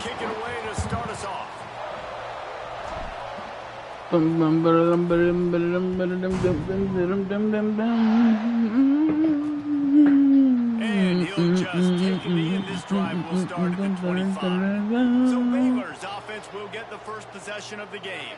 kick it away to start us off. And he'll just take the knee, and this drive will start at the 25. So Baylor's offense will get the first possession of the game.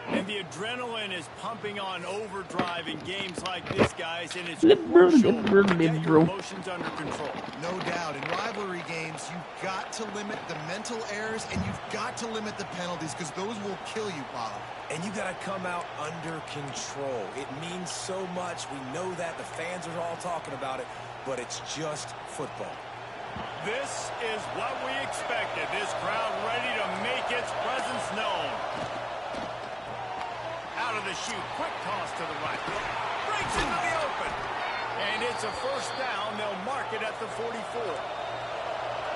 And the adrenaline is pumping on overdrive in games like this, guys, and it's crucial to get your emotions under control. No doubt. In rivalry games, you've got to limit the mental errors, and you've got to limit the penalties, because those will kill you, Bob. And you got to come out under control. It means so much. We know that. The fans are all talking about it, but it's just football. This is what we expected. This crowd ready to make its presence known. Out of the chute, quick toss to the right. Breaks into the open. And it's a first down. They'll mark it at the 44.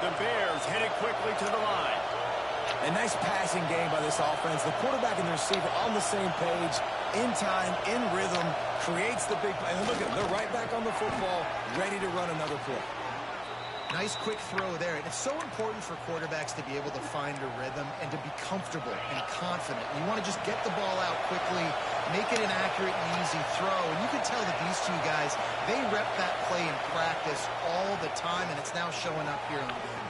The Bears headed quickly to the line. A nice passing game by this offense. The quarterback and the receiver on the same page, in time, in rhythm, creates the big play. And look at them. They're right back on the football, ready to run another play. Nice quick throw there. And it's so important for quarterbacks to be able to find a rhythm and to be comfortable and confident. You want to just get the ball out quickly, make it an accurate and easy throw. And you can tell that these two guys, they rep that play in practice all the time, and it's now showing up here in the game.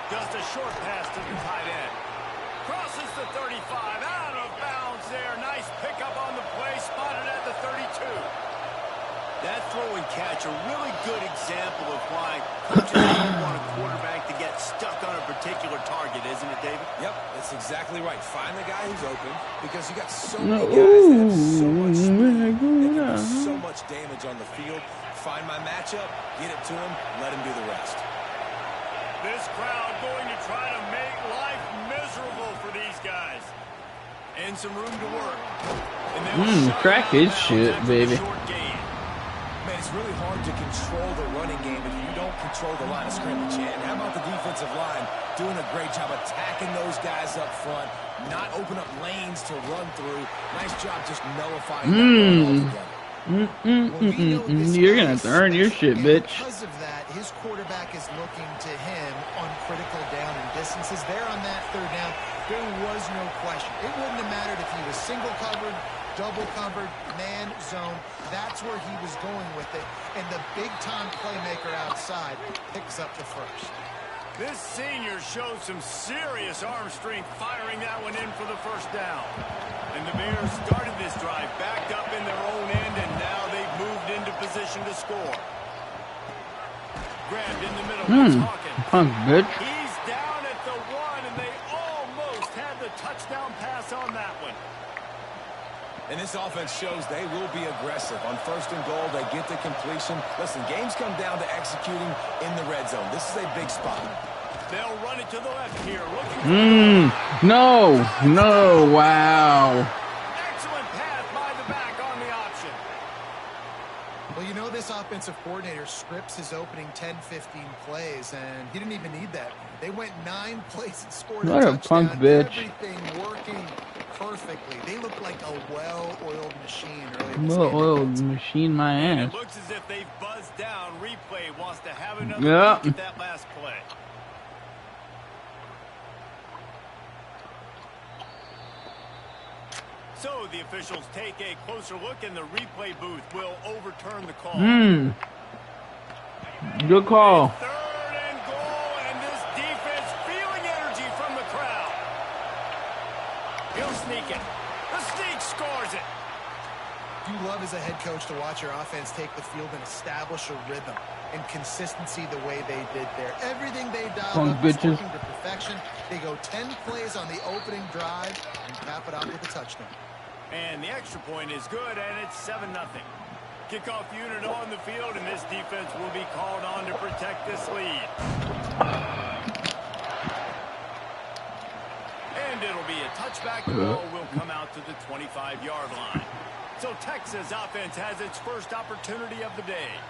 Just a short pass to the tight end. Crosses the 35, out of bounds there. Nice pickup on the play, spotted at the 32. That throw and catch, a really good example of why coaches don't want a quarterback to get stuck on a particular target, isn't it, David? Yep, that's exactly right. Find the guy who's open, because you got so many guys that have so much speed, they can do so much damage on the field. Find my matchup, get it to him, let him do the rest. This crowd going to try to make life miserable for these guys. And some room to work. Crack his shit, baby. Man, it's really hard to control the running game if you don't control the line of scrimmage. And how about the defensive line doing a great job attacking those guys up front, not open up lanes to run through. Nice job just nullifying that altogether. You're gonna have to earn your shit, bitch. Because of that, his quarterback is looking to him on critical down and distances. There on that third down, there was no question. It wouldn't have mattered if he was single covered, double covered, man zone. That's where he was going with it. And the big-time playmaker outside picks up the first. This senior showed some serious arm strength firing that one in for the first down. And the Bears started this drive backed up in their own end, and now they've moved into position to score. Grabbed in the middle. Punk, bitch. He's down at the 1, and they almost had the touchdown pass on that one. And this offense shows they will be aggressive. On first and goal, they get the completion. Listen, games come down to executing in the red zone. This is a big spot. They'll run it to the left here. No, wow. Excellent pass by the back on the option. Well, you know, this offensive coordinator scripts his opening 10-15 plays, and he didn't even need that. They went 9 plays and scored a touchdown. What a punk bitch. Everything working perfectly. They look like a well-oiled machine early in this game. Well-oiled machine, my ass. It looks as if they've buzzed down. Replay wants to have another look at that last play. So the officials take a closer look, and the replay booth will overturn the call. Good call. Third and goal, and this defense feeling energy from the crowd. He'll sneak it. The sneak scores it. You love as a head coach to watch your offense take the field and establish a rhythm and consistency the way they did there. Everything they dialed up is working to perfection. They go 10 plays on the opening drive and cap it off with a touchdown. And the extra point is good, and it's 7-0. Kickoff unit on the field, and this defense will be called on to protect this lead. And it'll be a touchback. The ball will come out to the 25-yard line. So Texas offense has its first opportunity of the day.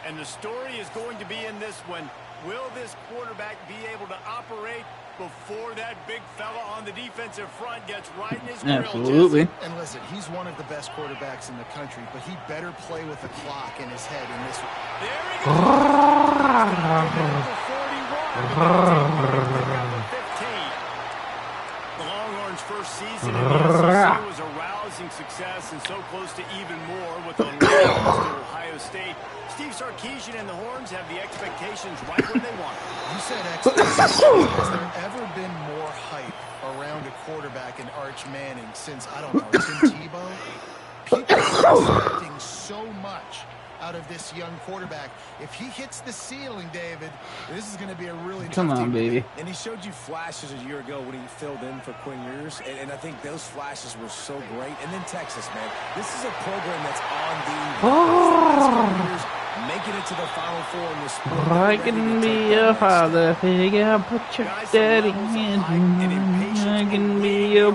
And the story is going to be in this one. Will this quarterback be able to operate before that big fella on the defensive front gets right in his grill? Absolutely. And listen, he's one of the best quarterbacks in the country, but he better play with the clock in his head in this one. There he goes. 41. The Longhorns' first season in the SEC was a rousing success and so close to even more with a loss to Ohio State. Steve Sarkisian and the Horns have the expectations right where they want them. You said expectations. Has there ever been more hype around a quarterback in Arch Manning since, I don't know, Tim Tebow? People are expecting so much out of this young quarterback. If he hits the ceiling, David, this is going to be a really Come tough on, team. baby. And he showed you flashes a year ago when he filled in for Quinn Ewers, and I think those flashes were so great. And then Texas, man. This is a program that's on the last couple years, making it to the Final Four in the sport. I can be your father figure, put your daddy in. I can be your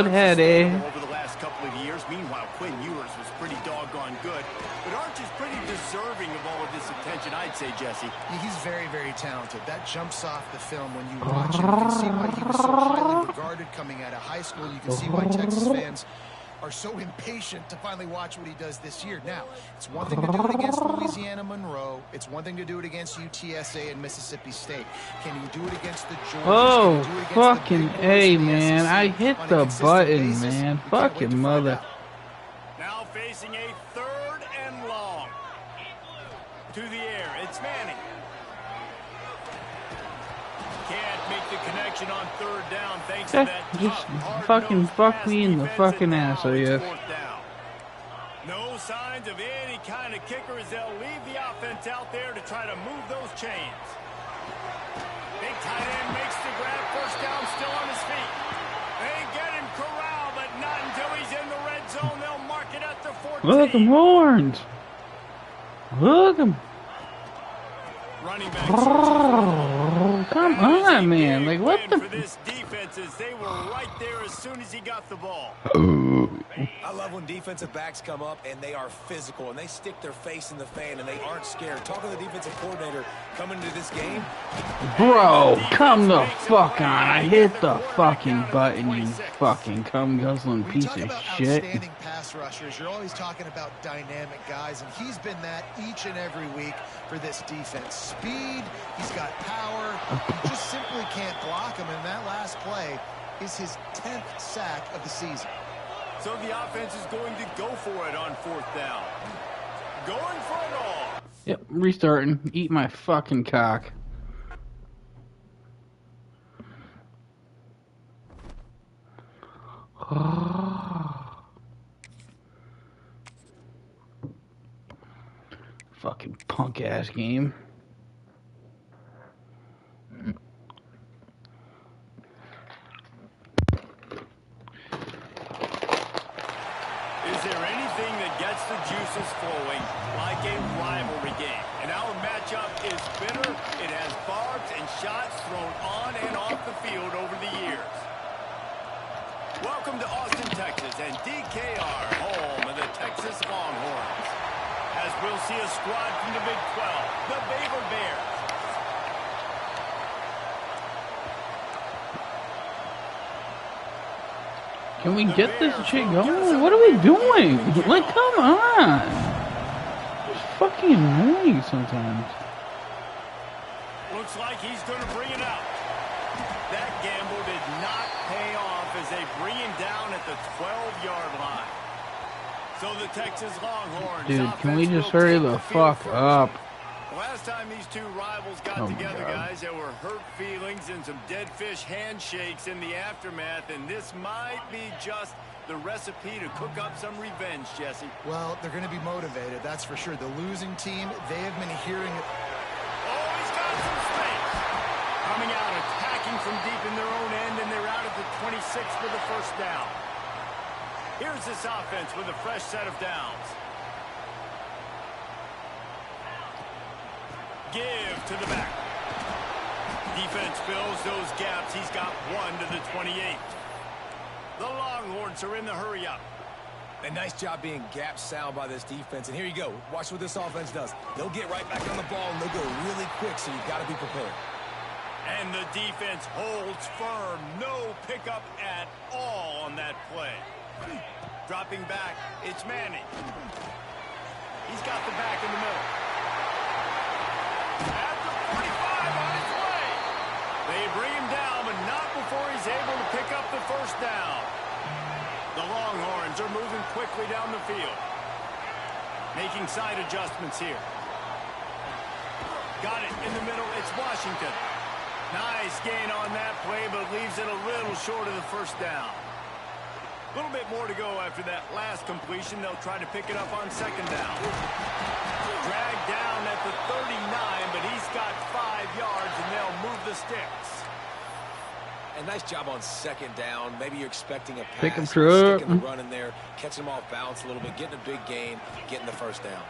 daddy. Over the last couple of years. Meanwhile, Quinn Ewers was pretty doggone good. But Arch is pretty deserving of all of this attention, I'd say, Jesse. He's very, very talented. That jumps off the film when you watch him. You can see why he was so highly regarded coming out of high school. You can see why Texas fans are so impatient to finally watch what he does this year. Now, it's one thing to do it against Louisiana Monroe. It's one thing to do it against UTSA and Mississippi State. Can you do it against the Georgias? Oh, fucking A, man. I hit the button, man. Fucking mother. Now facing a 3rd and long. To the air, it's Manning. Can't make the connection on 3rd down thanks to that Just tough, fucking hard-nosed fuck pass me in the defense, fucking and now ass, I it's guess. 4th down. No signs of any kind of kicker as they'll leave the offense out there to try to move those chains. Big tight end makes the grab. 1st down, still on his feet. They get him corralled, but not until he's in the red zone. They'll mark it at the 14. Look them horns. Look them. Running back. Oh, come on, man. Like, what For the? this defense, as they were right there as soon as he got the ball. I love when defensive backs come up and they are physical and they stick their face in the fan and they aren't scared. Talk to the defensive coordinator coming into this game. Bro, come the fuck on. I hit the fucking button, you fucking cum guzzling piece talk of about shit. outstanding pass rushers. You're always talking about dynamic guys, and he's been that each and every week for this defense. Speed, he's got power. You just simply can't block him, and that last play is his 10th sack of the season. So the offense is going to go for it on 4th down. Going for it all. Yep, restarting. Eat my fucking cock. Fucking punk ass game. Is there anything that gets the juices flowing like a rivalry game? And our matchup is bitter. It has barbs and shots thrown on and off the field over the years. Welcome to Austin, Texas, and DKR, home of the Texas Longhorns. As we'll see a squad from the Big 12, the Baylor Bears. Can we get this shit going? What are we doing? Like, come on. It's fucking annoying sometimes. Looks like he's going to bring it out. That gamble did not pay off as they bring him down at the 12-yard line. So the Texas Longhorns. Dude, can we just hurry the fuck up? Last time these two rivals got together, guys, there were hurt feelings and some dead fish handshakes in the aftermath, and this might be just the recipe to cook up some revenge, Jesse. Well, they're going to be motivated, that's for sure. The losing team, they have been hearing it. Oh, he's got some space. Coming out, attacking from deep in their own end, and they're out at the 26 for the 1st down. Here's this offense with a fresh set of downs. Give to the back. Defense fills those gaps. He's got 1 to the 28. The Longhorns are in the hurry up. A nice job being gap sound by this defense. And here you go. Watch what this offense does. They'll get right back on the ball, and they'll go really quick, so you've got to be prepared. And the defense holds firm. No pickup at all on that play. Dropping back, it's Manning. He's got the back in the middle. At the 45 on his way. They bring him down, but not before Browns are moving quickly down the field. Making side adjustments here. Got it in the middle. It's Washington. Nice gain on that play, but leaves it a little short of the first down. A little bit more to go after that last completion. They'll try to pick it up on second down. Dragged down at the 39, but he's got 5 yards, and they'll move the sticks. And nice job on second down. Maybe you're expecting a pass, Pick 'em truck. sticking the run in there, catching them off balance a little bit, getting a big gain, getting the first down.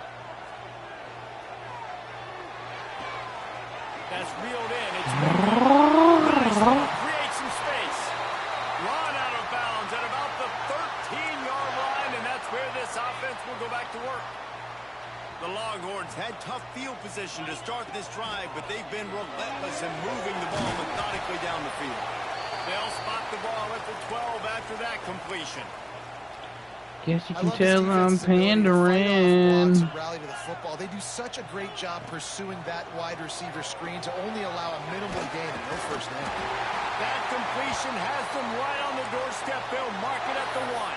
That's reeled in. It's nice. Create some space. Run out of bounds at about the 13-yard line, and that's where this offense will go back to work. The Longhorns had tough field position to start this drive, but they've been relentless in moving the ball methodically down the field. They'll spot the ball at the 12 after that completion. Guess you can tell I'm pandering. Rally to the football. They do such a great job pursuing that wide receiver screen to only allow a minimal gain and no first down. That completion has them right on the doorstep. They'll mark it at the 1.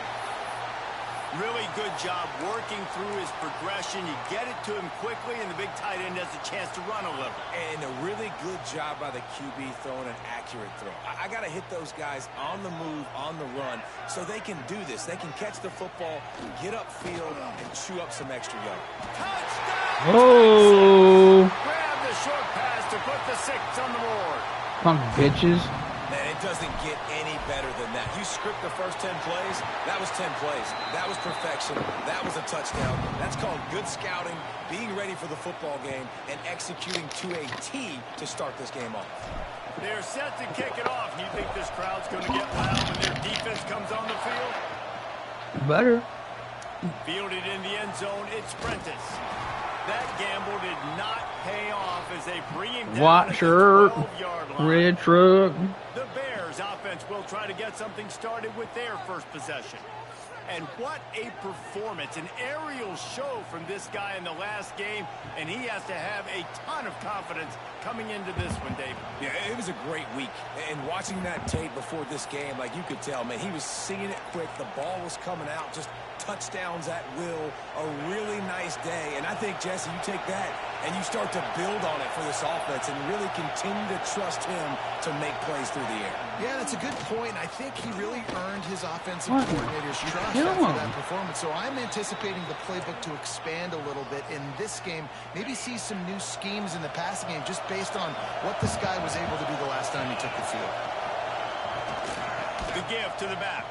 Really good job working through his progression. You get it to him quickly, and the big tight end has a chance to run a little. And a really good job by the QB throwing an accurate throw. I got to hit those guys on the move, on the run, so they can do this. They can catch the football, get upfield, and chew up some extra yard. Touchdown! Oh! Grab the short pass to put the 6 on the board. Punk bitches. Man, it doesn't get any better than that. You script the first 10 plays, that was 10 plays. That was perfection. That was a touchdown. That's called good scouting, being ready for the football game, and executing to a T to start this game off. They're set to kick it off. You think this crowd's going to get loud when their defense comes on the field? Better. Fielded in the end zone, it's Prentice. That gamble did not pay off as they bring him down White at shirt, the 12-yard line. red truck. The Bears offense will try to get something started with their first possession. And what a performance, an aerial show from this guy in the last game, and he has to have a ton of confidence coming into this one, David. Yeah, it was a great week. And watching that tape before this game, like you could tell, man, he was seeing it quick. The ball was coming out, just touchdowns at will. A really nice day. And I think, Jesse, you take that and you start to build on it for this offense and really continue to trust him to make plays through the air. Yeah, that's a good point. I think he really earned his offensive coordinator's trust after that performance. So I'm anticipating the playbook to expand a little bit in this game. Maybe see some new schemes in the passing game just based on what this guy was able to do the last time he took the field. The give to the back.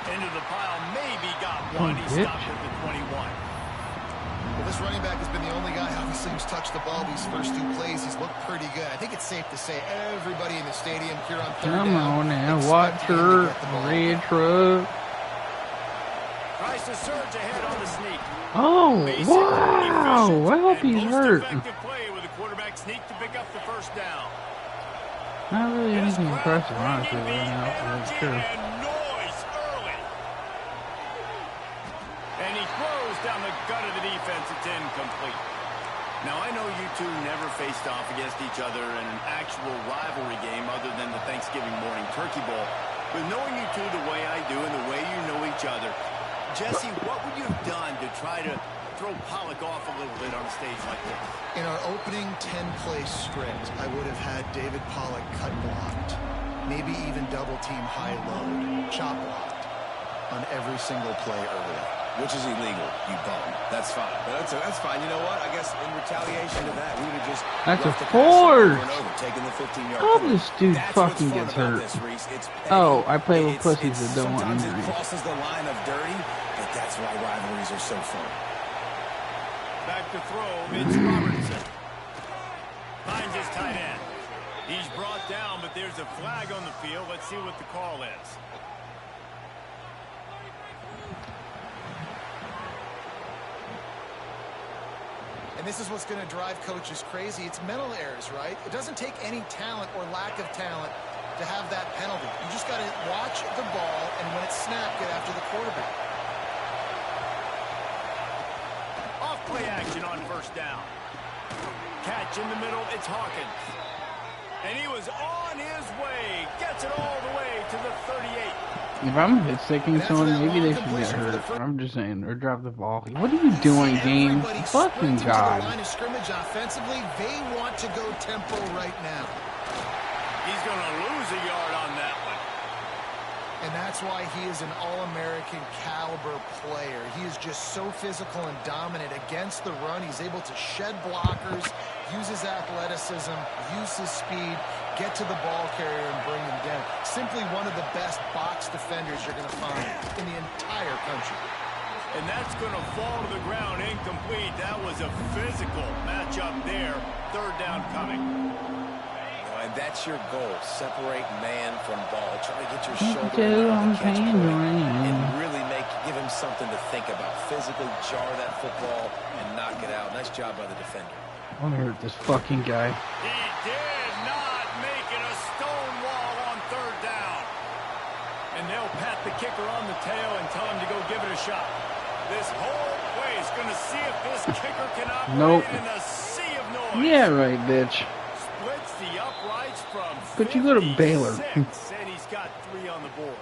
Into the pile, maybe got one. He stopped at the 21. Well, this running back has been the only guy, obviously, who's touched the ball these first 2 plays. He's looked pretty good. I think it's safe to say everybody in the stadium here on third down. Come on now, white shirt, red truck. Tries to surge ahead on the sneak. Oh, wow! I hope he's hurt. Effective play with the quarterback sneak to pick up the first down. Not really anything impressive, honestly, right now. That's true. And noise early. And he throws down the gut of the defense. It's incomplete. Now, I know you two never faced off against each other in an actual rivalry game other than the Thanksgiving morning turkey bowl. But knowing you two the way I do and the way you know each other, Jesse, what would you have done to try to throw Pollock off a little bit on a stage like this? In our opening 10-play script, I would have had David Pollock cut blocked, maybe even double-team high-load, chop blocked on every single play early. Which is illegal, you bum. That's fine. But that's fine. You know what? I guess in retaliation to that, we would have just That's left a the pass over and force. over, taking the 15-yard Oh, penalty. this dude That's fucking what's fun gets about hurt. this, Reese. It's petty. Oh, I play with pussies that don't want sometimes injuries. it crosses the line of dirty, but that's why rivalries are so fun. Back to throw, it's Robertson. Finds his tight end. He's brought down, but there's a flag on the field. Let's see what the call is. And this is what's going to drive coaches crazy. It's mental errors, right? It doesn't take any talent or lack of talent to have that penalty. You just got to watch the ball, and when it's snapped, get after the quarterback. Off play action on first down. Catch in the middle, it's Hawkins. And he was on his way. Gets it all the way to the 38. If I'm hit sticking someone, maybe they should get hurt. I'm just saying, or drop the ball. What are you doing, James? Fucking God. To the line of scrimmage offensively, they want to go tempo right now. He's going to lose a yard on that one. And that's why he is an All-American caliber player. He is just so physical and dominant against the run. He's able to shed blockers, use his athleticism, use his speed, get to the ball carrier and bring him down. Simply one of the best box defenders you're going to find in the entire country. And that's going to fall to the ground incomplete. That was a physical matchup there. Third down coming. And that's your goal. Separate man from ball. Try to get your shoulder on the catch point and really give him something to think about. Physically jar that football and knock it out. Nice job by the defender. I want to hurt this fucking guy. He did not make it a stone wall on third down. And they'll pat the kicker on the tail and tell him to go give it a shot. This whole place going to see if this kicker can operate in a sea of noise. Yeah, right, bitch. Splits the uprights from But you go to Baylor. And he's got 3 on the board.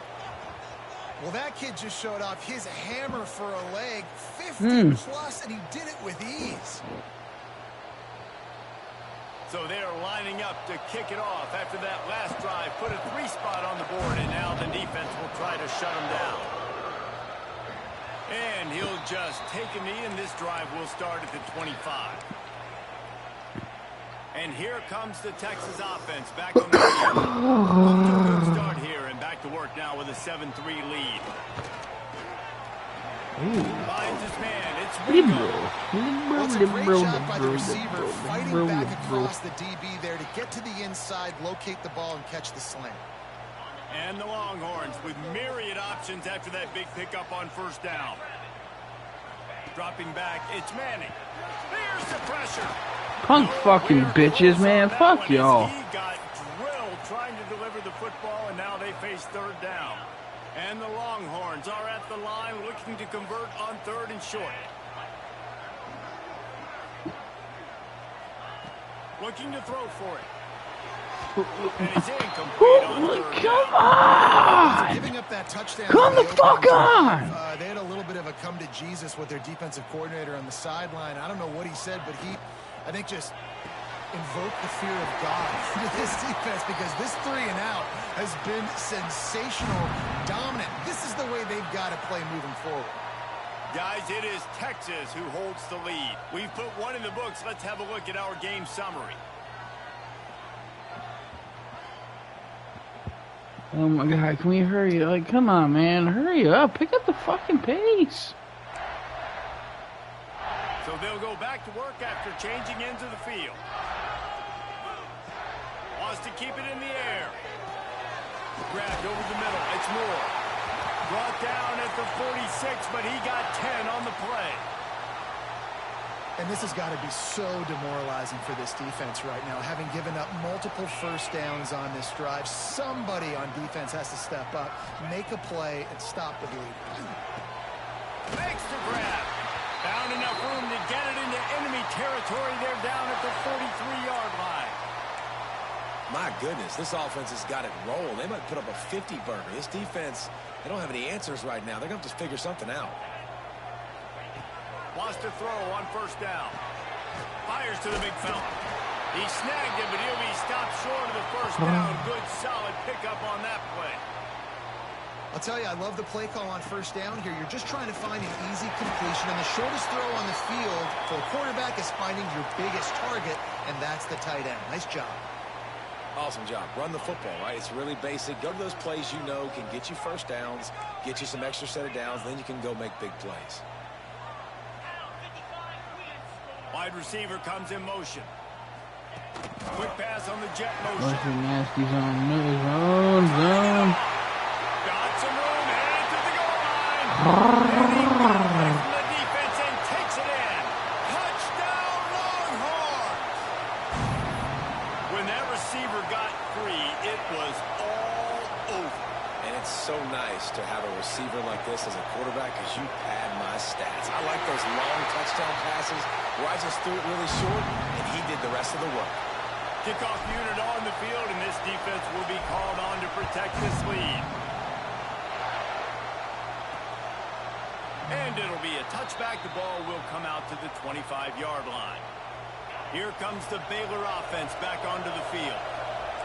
Well, that kid just showed off his hammer for a leg, 50 plus, and he did it with ease. So they're lining up to kick it off after that last drive. Put a 3 spot on the board, and now the defense will try to shut him down. And he'll just take a knee, and this drive will start at the 25. And here comes the Texas offense back on the field. Off to a good start here, and back to work now with a 7-3 lead. Finds his man. It's Rico. Well, it's a great job by the receiver fighting back across the DB there to get to the inside, locate the ball, and catch the slant. And the Longhorns with myriad options after that big pickup on first down. Dropping back, it's Manning. There's the pressure. Punk fucking bitches, man. Fuck y'all. He got drilled trying to deliver the football, and now they face third down. And the Longhorns are at the line looking to convert on third and short. Looking to throw for it. And he's incomplete on third down. Come on! Giving up that touchdown. Come the fuck on! They had a little bit of a come to Jesus with their defensive coordinator on the sideline. I don't know what he said, but he, I think, just invoked the fear of God into this defense, because this 3 and out has been sensational, dominant. This is the way they've got to play moving forward. Guys, it is Texas who holds the lead. We've put 1 in the books. Let's have a look at our game summary. Oh my God, can we hurry? Like, come on, man, hurry up. Pick up the fucking pace. So they'll go back to work after changing into the field. Wants to keep it in the air. Grabbed over the middle. It's Moore. Brought down at the 46, but he got 10 on the play. And this has got to be so demoralizing for this defense right now. Having given up multiple first downs on this drive, somebody on defense has to step up, make a play, and stop the bleed. Makes the grab. Found enough room to get it into enemy territory. They're down at the 43-yard line. My goodness, this offense has got it rolling. They might put up a 50-burger. This defense, they don't have any answers right now. They're going to have to figure something out. Wants to throw on first down. Fires to the big fella. He snagged it, but he'll be stopped short of the first down. Good, solid pickup on that play. I'll tell you, I love the play call on first down here. You're just trying to find an easy completion, and the shortest throw on the field for a quarterback is finding your biggest target, and that's the tight end. Nice job. Awesome job. Run the football, right? It's really basic. Go to those plays you know can get you first downs, get you some extra set of downs, then you can go make big plays. Wide receiver comes in motion. Quick pass on the jet motion. What's the nasty zone? Zone. Got some room, headed to the goal line. And he got away from the defense and takes it in. Touchdown, Longhorns! When that receiver got free, it was all over. And it's so nice to have a receiver like this as a quarterback, because you pad my stats. I like those long touchdown passes where I just threw it really short, and he did the rest of the work. Kickoff unit on the field, and this defense will be called on to protect this lead. And it'll be a touchback. The ball will come out to the 25-yard line. Here comes the Baylor offense back onto the field.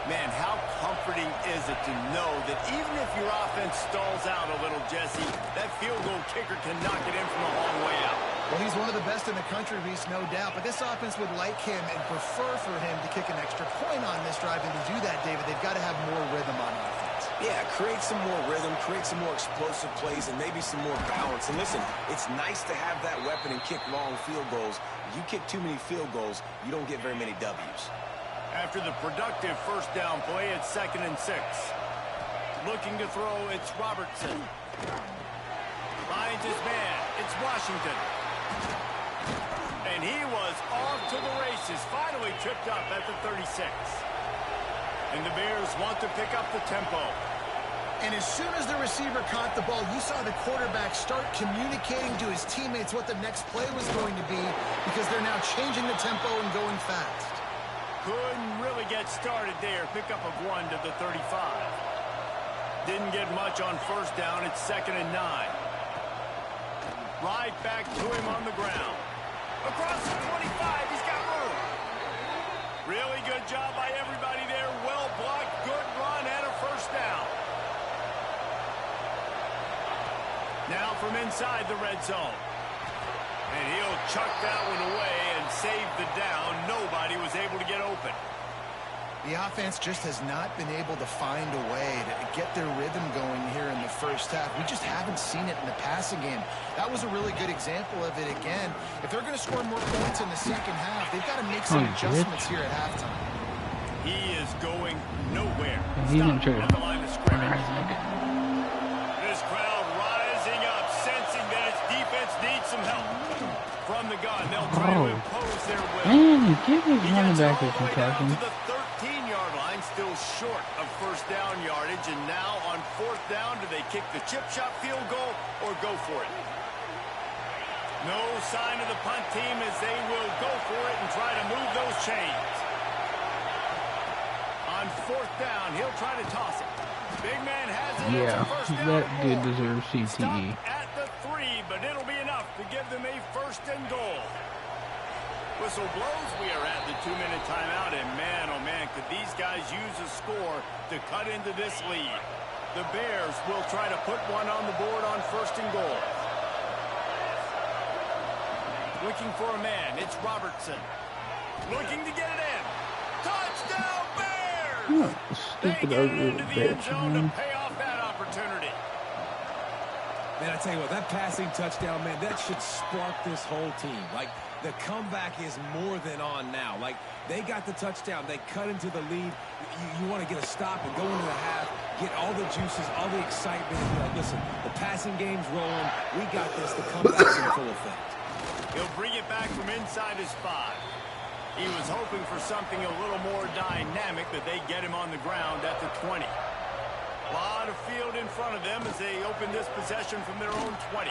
Man, how comforting is it to know that even if your offense stalls out a little, Jesse, that field goal kicker can knock it in from a long way out. Well, he's one of the best in the country, Reese, no doubt. But this offense would like him and prefer for him to kick an extra point on this drive. And to do that, David, they've got to have more rhythm on offense. Yeah, create some more rhythm, create some more explosive plays, and maybe some more balance. And listen, it's nice to have that weapon and kick long field goals. If you kick too many field goals, you don't get very many W's. After the productive first down play, it's 2nd and 6. Looking to throw, it's Robertson. Finds his man. It's Washington. And he was off to the races. Finally tripped up at the 36. And the Bears want to pick up the tempo. And as soon as the receiver caught the ball, you saw the quarterback start communicating to his teammates what the next play was going to be, because they're now changing the tempo and going fast. Couldn't really get started there. Pickup of 1 to the 35. Didn't get much on first down. It's 2nd and 9. Right back to him on the ground. Across the 25. He's got room. Really good job by everybody there. Well blocked. Good run and a first down. Now from inside the red zone. And he'll chuck that one away and save the down. Nobody was able to get open. The offense just has not been able to find a way to get their rhythm going here in the first half. We just haven't seen it in the passing game. That was a really good example of it again. If they're going to score more points in the second half, they've got to make some adjustments here at halftime. He is going nowhere. He's Stop in at the line of scrimmage. This crowd rising up, sensing that its defense needs some help. From the gun, they'll try to impose their will. Man, give me running back a He gets all the way down concussion. to the 13-yard line, still short of first down yardage. And now on 4th down, do they kick the chip shot field goal or go for it? No sign of the punt team as they will go for it and try to move those chains. On 4th down, he'll try to toss it. Big man has it. Yeah, First down that and dude more. deserves Stop CTE. at the 3, but it'll be enough to give them a 1st and goal. Whistle blows. We are at the 2-minute timeout, and man, oh man, could these guys use a score to cut into this lead. The Bears will try to put one on the board on 1st and goal. Looking for a man. It's Robertson. Looking to get it in. Touchdown, Bears! Oh, They stupid get ugly it into little the end bitch, zone man. to pay off that opportunity. Man, I tell you what, that passing touchdown, man, that should spark this whole team. Like, the comeback is more than on now. Like, they got the touchdown. They cut into the lead. You want to get a stop and go into the half, get all the juices, all the excitement. And be like, listen, the passing game's rolling. We got this. The comeback's in full effect. He'll bring it back from inside his 5. He was hoping for something a little more dynamic, but they get him on the ground at the 20. A lot of field in front of them as they open this possession from their own 20.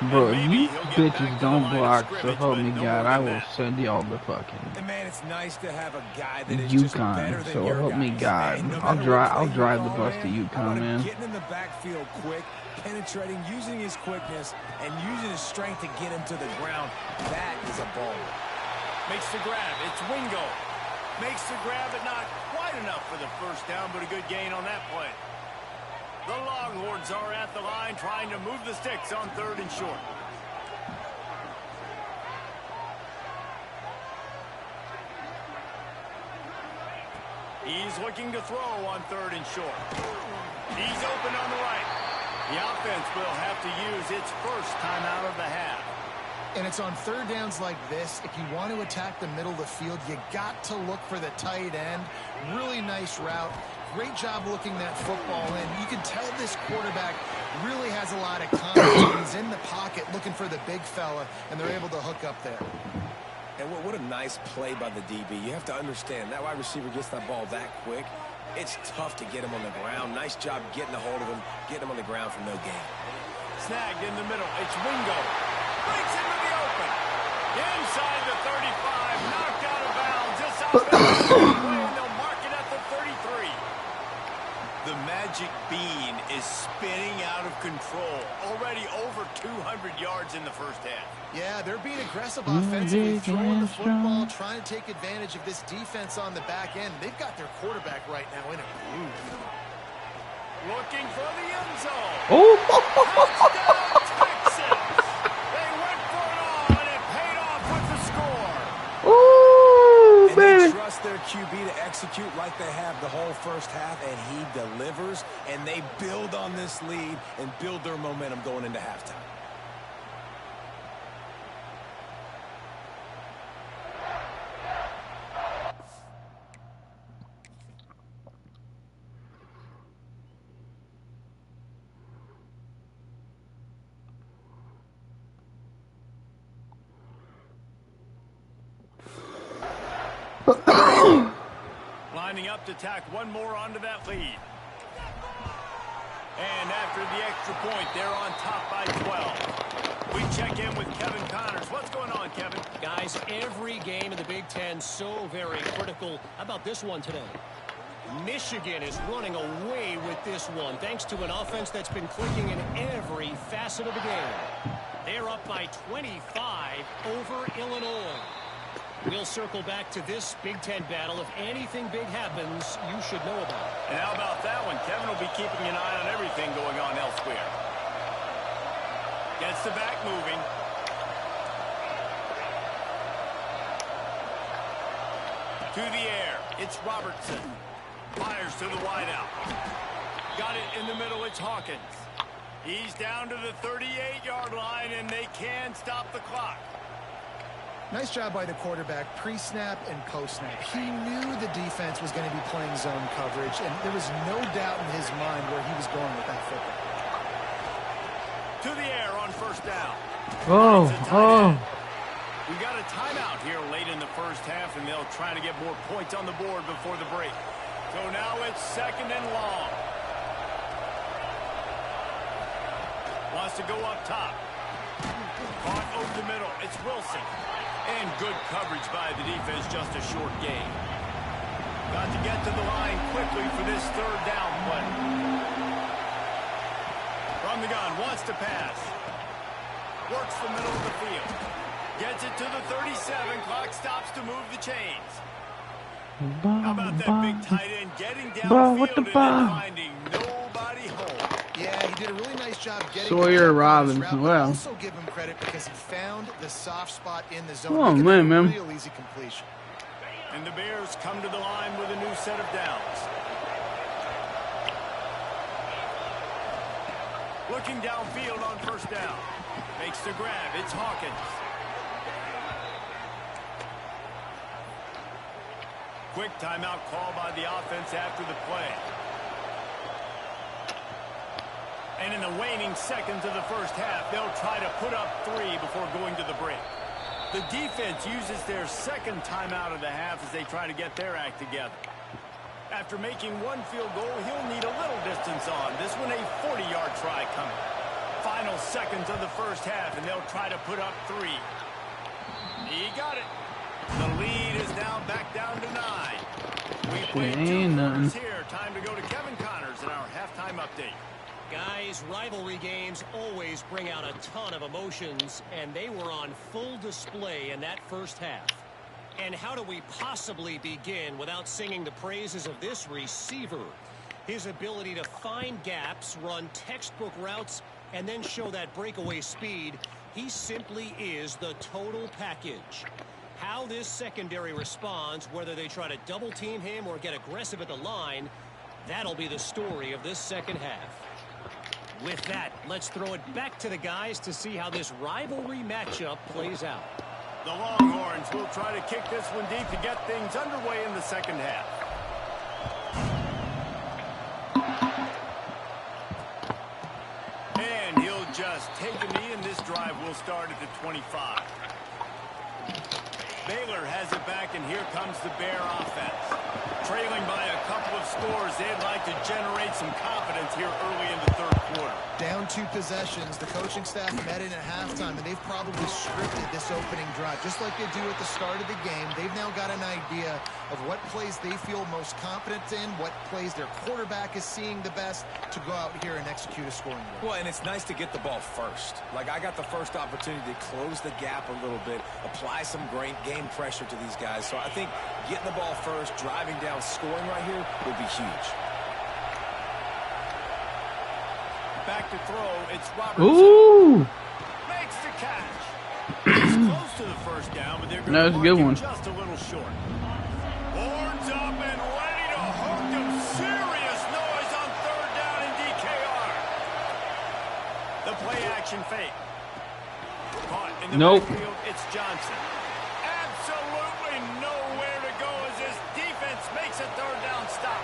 Bro, And if maybe you he'll get back bitches to the don't line of block, so scrimmage, help but me no God, more I than will that. send y'all the fucking And man, it's nice to have a guy that is just better UConn. than So your help me guys. God. And no I'll matter drive. what I'll play drive you the call, bus to man, I UConn, want him man. getting in the backfield quick, penetrating, using his quickness, and using his strength to get him to the ground. That is a ball. Makes the grab. It's Wingo. Makes the grab, but not quite enough for the first down, but a good gain on that play. The Longhorns are at the line trying to move the sticks on 3rd and short. He's looking to throw on 3rd and short. He's open on the right. The offense will have to use its first timeout of the half. And it's on 3rd downs like this. If you want to attack the middle of the field, you got to look for the tight end. Really nice route. Great job looking that football in. You can tell this quarterback really has a lot of confidence. He's in the pocket looking for the big fella, and they're able to hook up there. And what a nice play by the DB. You have to understand, that wide receiver gets that ball that quick. It's tough to get him on the ground. Nice job getting a hold of him, getting him on the ground for no gain. Snagged in the middle. It's Wingo. Breaks into the open. Inside the 35. Knocked out of bounds. This offense The magic bean is spinning out of control. Already over 200 yards in the first half. Yeah, they're being aggressive offensively, throwing the football, trying to take advantage of this defense on the back end. They've got their quarterback right now in a groove. Looking for the end zone. Oh! Touchdown, Texans. They went for it all, and it paid off with the score. Ooh, And baby. they trust their QB to execute like they have the whole first half, and he delivers, and they build on this lead and build their momentum going into halftime. Lining up to tack one more onto that lead. And after the extra point, they're on top by 12. We check in with Kevin Connors. What's going on, Kevin? Guys, every game in the Big Ten so very critical. How about this one today? Michigan is running away with this one thanks to an offense that's been clicking in every facet of the game. They're up by 25 over Illinois. We'll circle back to this Big Ten battle. If anything big happens, you should know about it. And how about that one? Kevin will be keeping an eye on everything going on elsewhere. Gets the back moving. To the air. It's Robertson. Fires to the wideout. Got it in the middle. It's Hawkins. He's down to the 38-yard line, and they can stop the clock. Nice job by the quarterback, pre-snap and post-snap. He knew the defense was going to be playing zone coverage, and there was no doubt in his mind where he was going with that football. To the air on first down. Oh. We got a timeout here late in the first half, and they'll try to get more points on the board before the break. So now it's second and long. Wants to go up top. Caught over the middle. It's Wilson. And good coverage by the defense, just a short gain. Got to get to the line quickly for this third down play. From the gun, wants to pass. Works the middle of the field. Gets it to the 37. Clock stops to move the chains. How about that big tight end getting downfield and finding nobody home? Yeah, he did a really nice job getting Sawyer Robinson. Wow. Also give him credit because he found the soft spot in the zone. Oh, man. Real easy completion. And the Bears come to the line with a new set of downs. Looking downfield on first down. Makes the grab. It's Hawkins. Quick timeout call by the offense after the play. And in the waning seconds of the first half, they'll try to put up 3 before going to the break. The defense uses their second timeout of the half as they try to get their act together. After making one field goal, he'll need a little distance on. This one a 40-yard try coming. Final seconds of the first half, and they'll try to put up 3. He got it. The lead is now back down to 9. We played 2 quarters here. Time to go to Kevin Connors in our halftime update. Guys, rivalry games always bring out a ton of emotions, and they were on full display in that first half. And how do we possibly begin without singing the praises of this receiver? His ability to find gaps, run textbook routes, and then show that breakaway speed. He simply is the total package. How this secondary responds, whether they try to double team him or get aggressive at the line, that'll be the story of this second half. With that, let's throw it back to the guys to see how this rivalry matchup plays out. The Longhorns will try to kick this one deep to get things underway in the second half. And he'll just take a knee, and this drive will start at the 25. Baylor has it back, and here comes the Bear offense. Trailing by a couple of scores, they'd like to generate some confidence here early in the third quarter. Down 2 possessions. The coaching staff met in at halftime, and they've probably scripted this opening drive. Just like they do at the start of the game, they've now got an idea of what plays they feel most confident in, what plays their quarterback is seeing the best to go out here and execute a scoring drive. Well, and it's nice to get the ball first. Like, I got the first opportunity to close the gap a little bit, apply some great game pressure to these guys. So I think getting the ball first, driving down, scoring right here would be huge. Back to throw, it's Robertson. Ooh! Makes the catch. He's close to the first down, but they're going That was a good one. just a little short. Horns up and ready to hook them. Serious noise on third down in DKR. The play action fake. Caught in the backfield, it's Johnson. Absolutely nowhere to go as this defense makes a third down stop.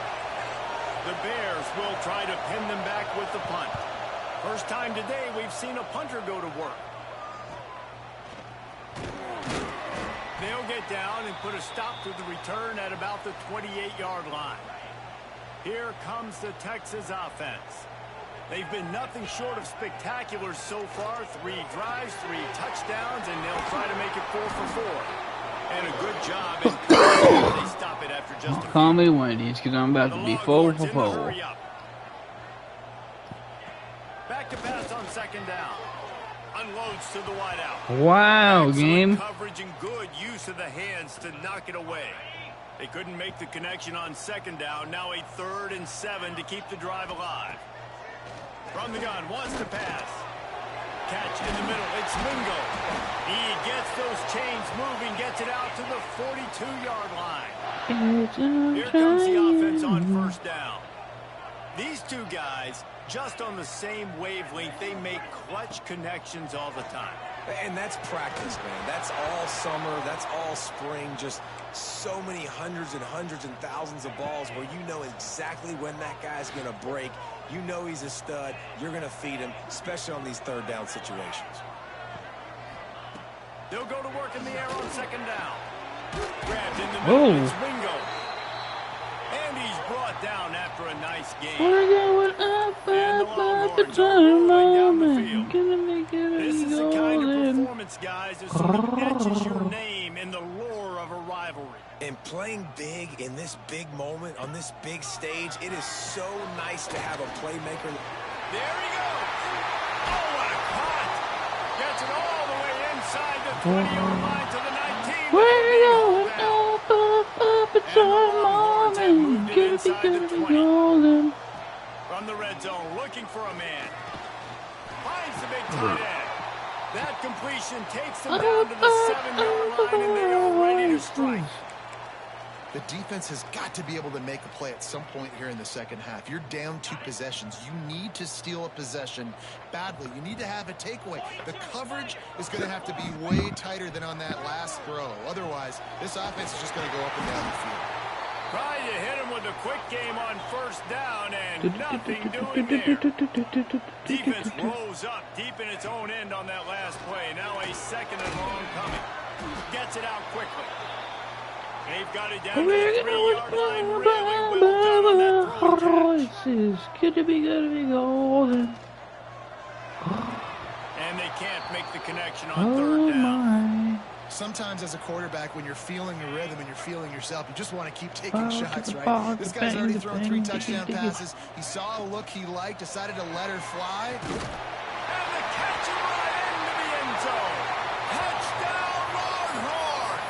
The Bears will try to pin them back with the punt. First time today we've seen a punter go to work. They'll get down and put a stop to the return at about the 28-yard line. Here comes the Texas offense. They've been nothing short of spectacular so far. 3 drives, 3 touchdowns, and they'll try to make it 4 for 4. And a good job. And they stop it after just a few. Call me Wendy's, because I'm about to be 4 for 4. Back to pass on second down. Unloads to the wideout. Wow, Excellent game. coverage and good use of the hands to knock it away. They couldn't make the connection on second down. Now a 3rd and 7 to keep the drive alive. From the gun, wants to pass. Catch in the middle, it's Mingo. He gets those chains moving, gets it out to the 42-yard line. Here comes the offense on first down. These two guys, just on the same wavelength, they make clutch connections all the time. And that's practice, man. That's all summer. That's all spring. Just so many hundreds and thousands of balls where you know exactly when that guy's going to break. You know he's a stud. You're going to feed him, especially on these third down situations. They'll go to work in the air on second down. Grabbed in the middle, it's Ringo. And he's brought down after a nice game. We're going up, up, up, down the field. Gonna make it This a is the kind of golden. performance, guys, that sort of etches your name in the lore of a rivalry. And playing big in this big moment, on this big stage, it is so nice to have a playmaker. There he goes. Oh, what a cut. Gets it all the way inside the 20-yard line to the 19. We're going up, up, up, it's our moment. Gonna be golden. From the red zone, looking for a man. Finds the big tight end. That completion takes them down to the 7-yard line, and they are ready to strike. The defense has got to be able to make a play at some point here in the second half. You're down 2 possessions. You need to steal a possession badly. You need to have a takeaway. The coverage is going to have to be way tighter than on that last throw. Otherwise, this offense is just going to go up and down the field. Try to hit him with a quick game on first down, and nothing doing there. Defense rolls up deep in its own end on that last play. Now a second and long coming. Gets it out quickly. They've got it down to the 3-yard line. Really well done on that throw catch. This is gonna be golden. And they can't make the connection on third down. My. Sometimes as a quarterback, when you're feeling the rhythm and you're feeling yourself, you just want to keep taking shots, right? This guy's already thrown 3 touchdown passes. He saw a look he liked, decided to let her fly. And the catch right into the end zone. Touchdown, Longhorn!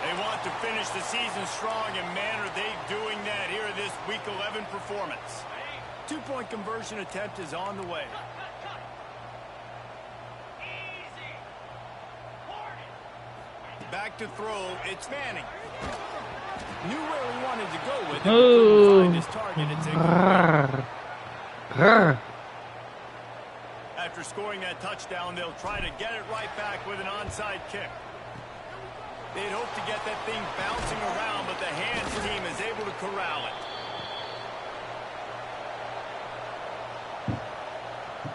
They want to finish the season strong, and man, are they doing that here in this Week 11 performance. 2-point conversion attempt is on the way. Back to throw, it's Manning. Knew where he wanted to go with it, but couldn't find his target. It's incomplete. After scoring that touchdown, they'll try to get it right back with an onside kick. They'd hope to get that thing bouncing around, but the hands team is able to corral it.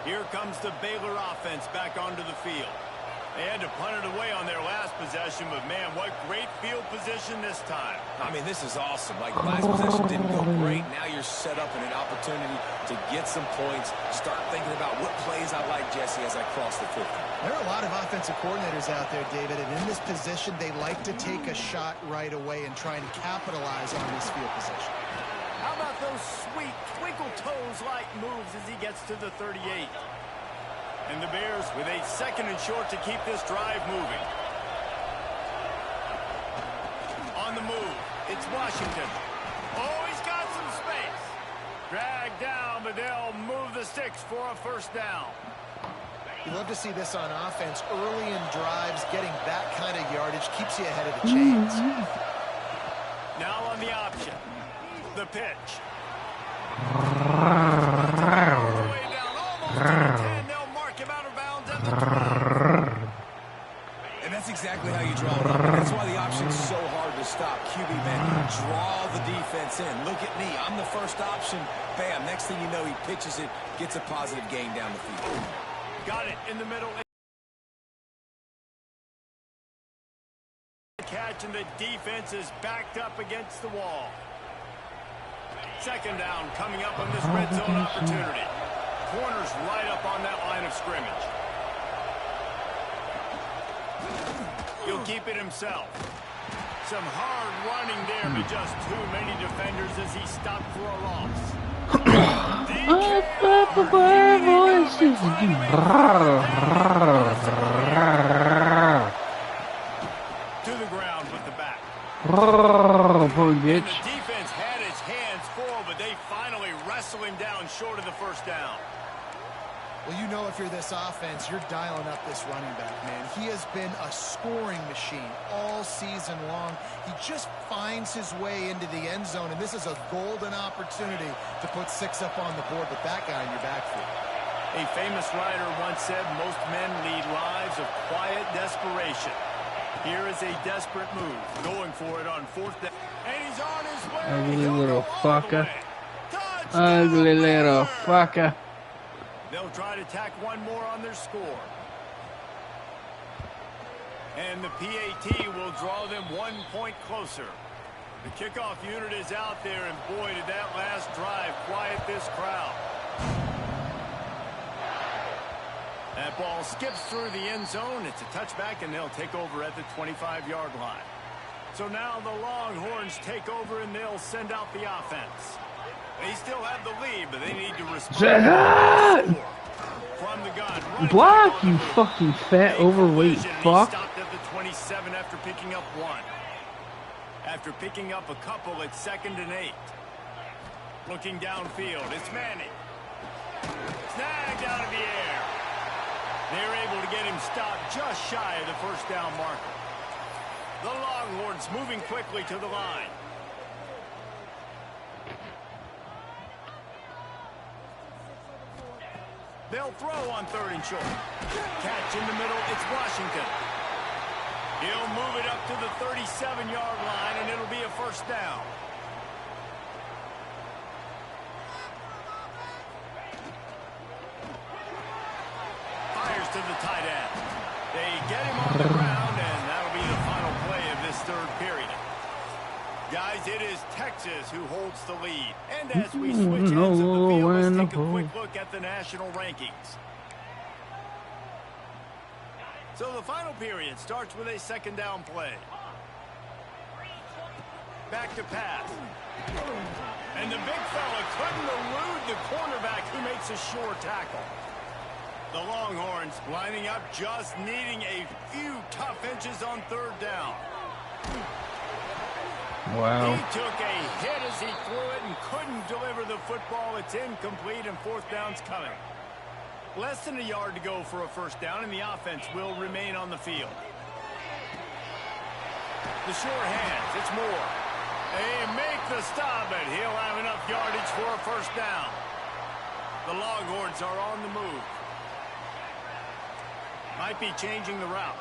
Here comes the Baylor offense back onto the field. They had to punt it away on their last possession, but man, what great field position this time. I mean, this is awesome. Like, last possession didn't go great. Now you're set up in an opportunity to get some points. Start thinking about what plays I like, Jesse, as I cross the 50. There are a lot of offensive coordinators out there, David, and in this position, they like to take a shot right away and try and capitalize on this field position. How about those sweet twinkle toes-like moves as he gets to the 38? And the Bears with a 2nd and short to keep this drive moving. On the move, it's Washington. Oh, he's got some space. Dragged down, but they'll move the sticks for a first down. You love to see this on offense. Early in drives, getting that kind of yardage keeps you ahead of the chains. Now on the option. The pitch. And that's exactly how you draw it up. That's why the option's so hard to stop. QB men draw the defense in. Look at me. I'm the first option. Bam. Next thing you know, he pitches it, gets a positive gain down the field. Got it in the middle. Catch, and the defense is backed up against the wall. 2nd down coming up on this red zone opportunity. Corners right up on that line of scrimmage. He'll keep it himself. Some hard running there, but just too many defenders as he stopped for a loss. To the ground with the back. Poor bitch. The defense had its hands full, but they finally wrestle him down short of the first down. Well, you know if you're this offense, you're dialing up this running back, man. He has been a scoring machine all season long. He just finds his way into the end zone, and this is a golden opportunity to put 6 up on the board with that guy in your backfield. A famous writer once said, most men lead lives of quiet desperation. Here is a desperate move, going for it on 4th down. And he's on his way. Ugly little fucker. Ugly little fucker. They'll try to tack one more on their score. And the PAT will draw them 1 point closer. The kickoff unit is out there, and boy, did that last drive quiet this crowd. That ball skips through the end zone. It's a touchback, and they'll take over at the 25-yard line. So now the Longhorns take over, and they'll send out the offense. They still have the lead, but they need to respond. From the gun. Block, you fucking fat, overweight fuck. Stopped at the 27 after picking up 1. After picking up a couple, it's 2nd and 8. Looking downfield, it's Manning. Snagged out of the air. They're able to get him stopped just shy of the first down marker. The Longhorns moving quickly to the line. They'll throw on 3rd and short. Catch in the middle, it's Washington. He'll move it up to the 37-yard line, and it'll be a first down. Fires to the tight end. They get him on the ground, and that'll be the final play of this 3rd period. Guys, it is Texas who holds the lead. And as we switch ends of the field, let's take a quick look at the national rankings. So the final period starts with a 2nd down play. Back to pass. And the big fella couldn't elude the cornerback who makes a sure tackle. The Longhorns lining up, just needing a few tough inches on 3rd down. Wow. He took a hit as he threw it and couldn't deliver the football. It's incomplete, and 4th down's coming. Less than a yard to go for a first down, and the offense will remain on the field. The sure hands, it's Moore. They make the stop, but he'll have enough yardage for a first down. The Longhorns are on the move. Might be changing the route.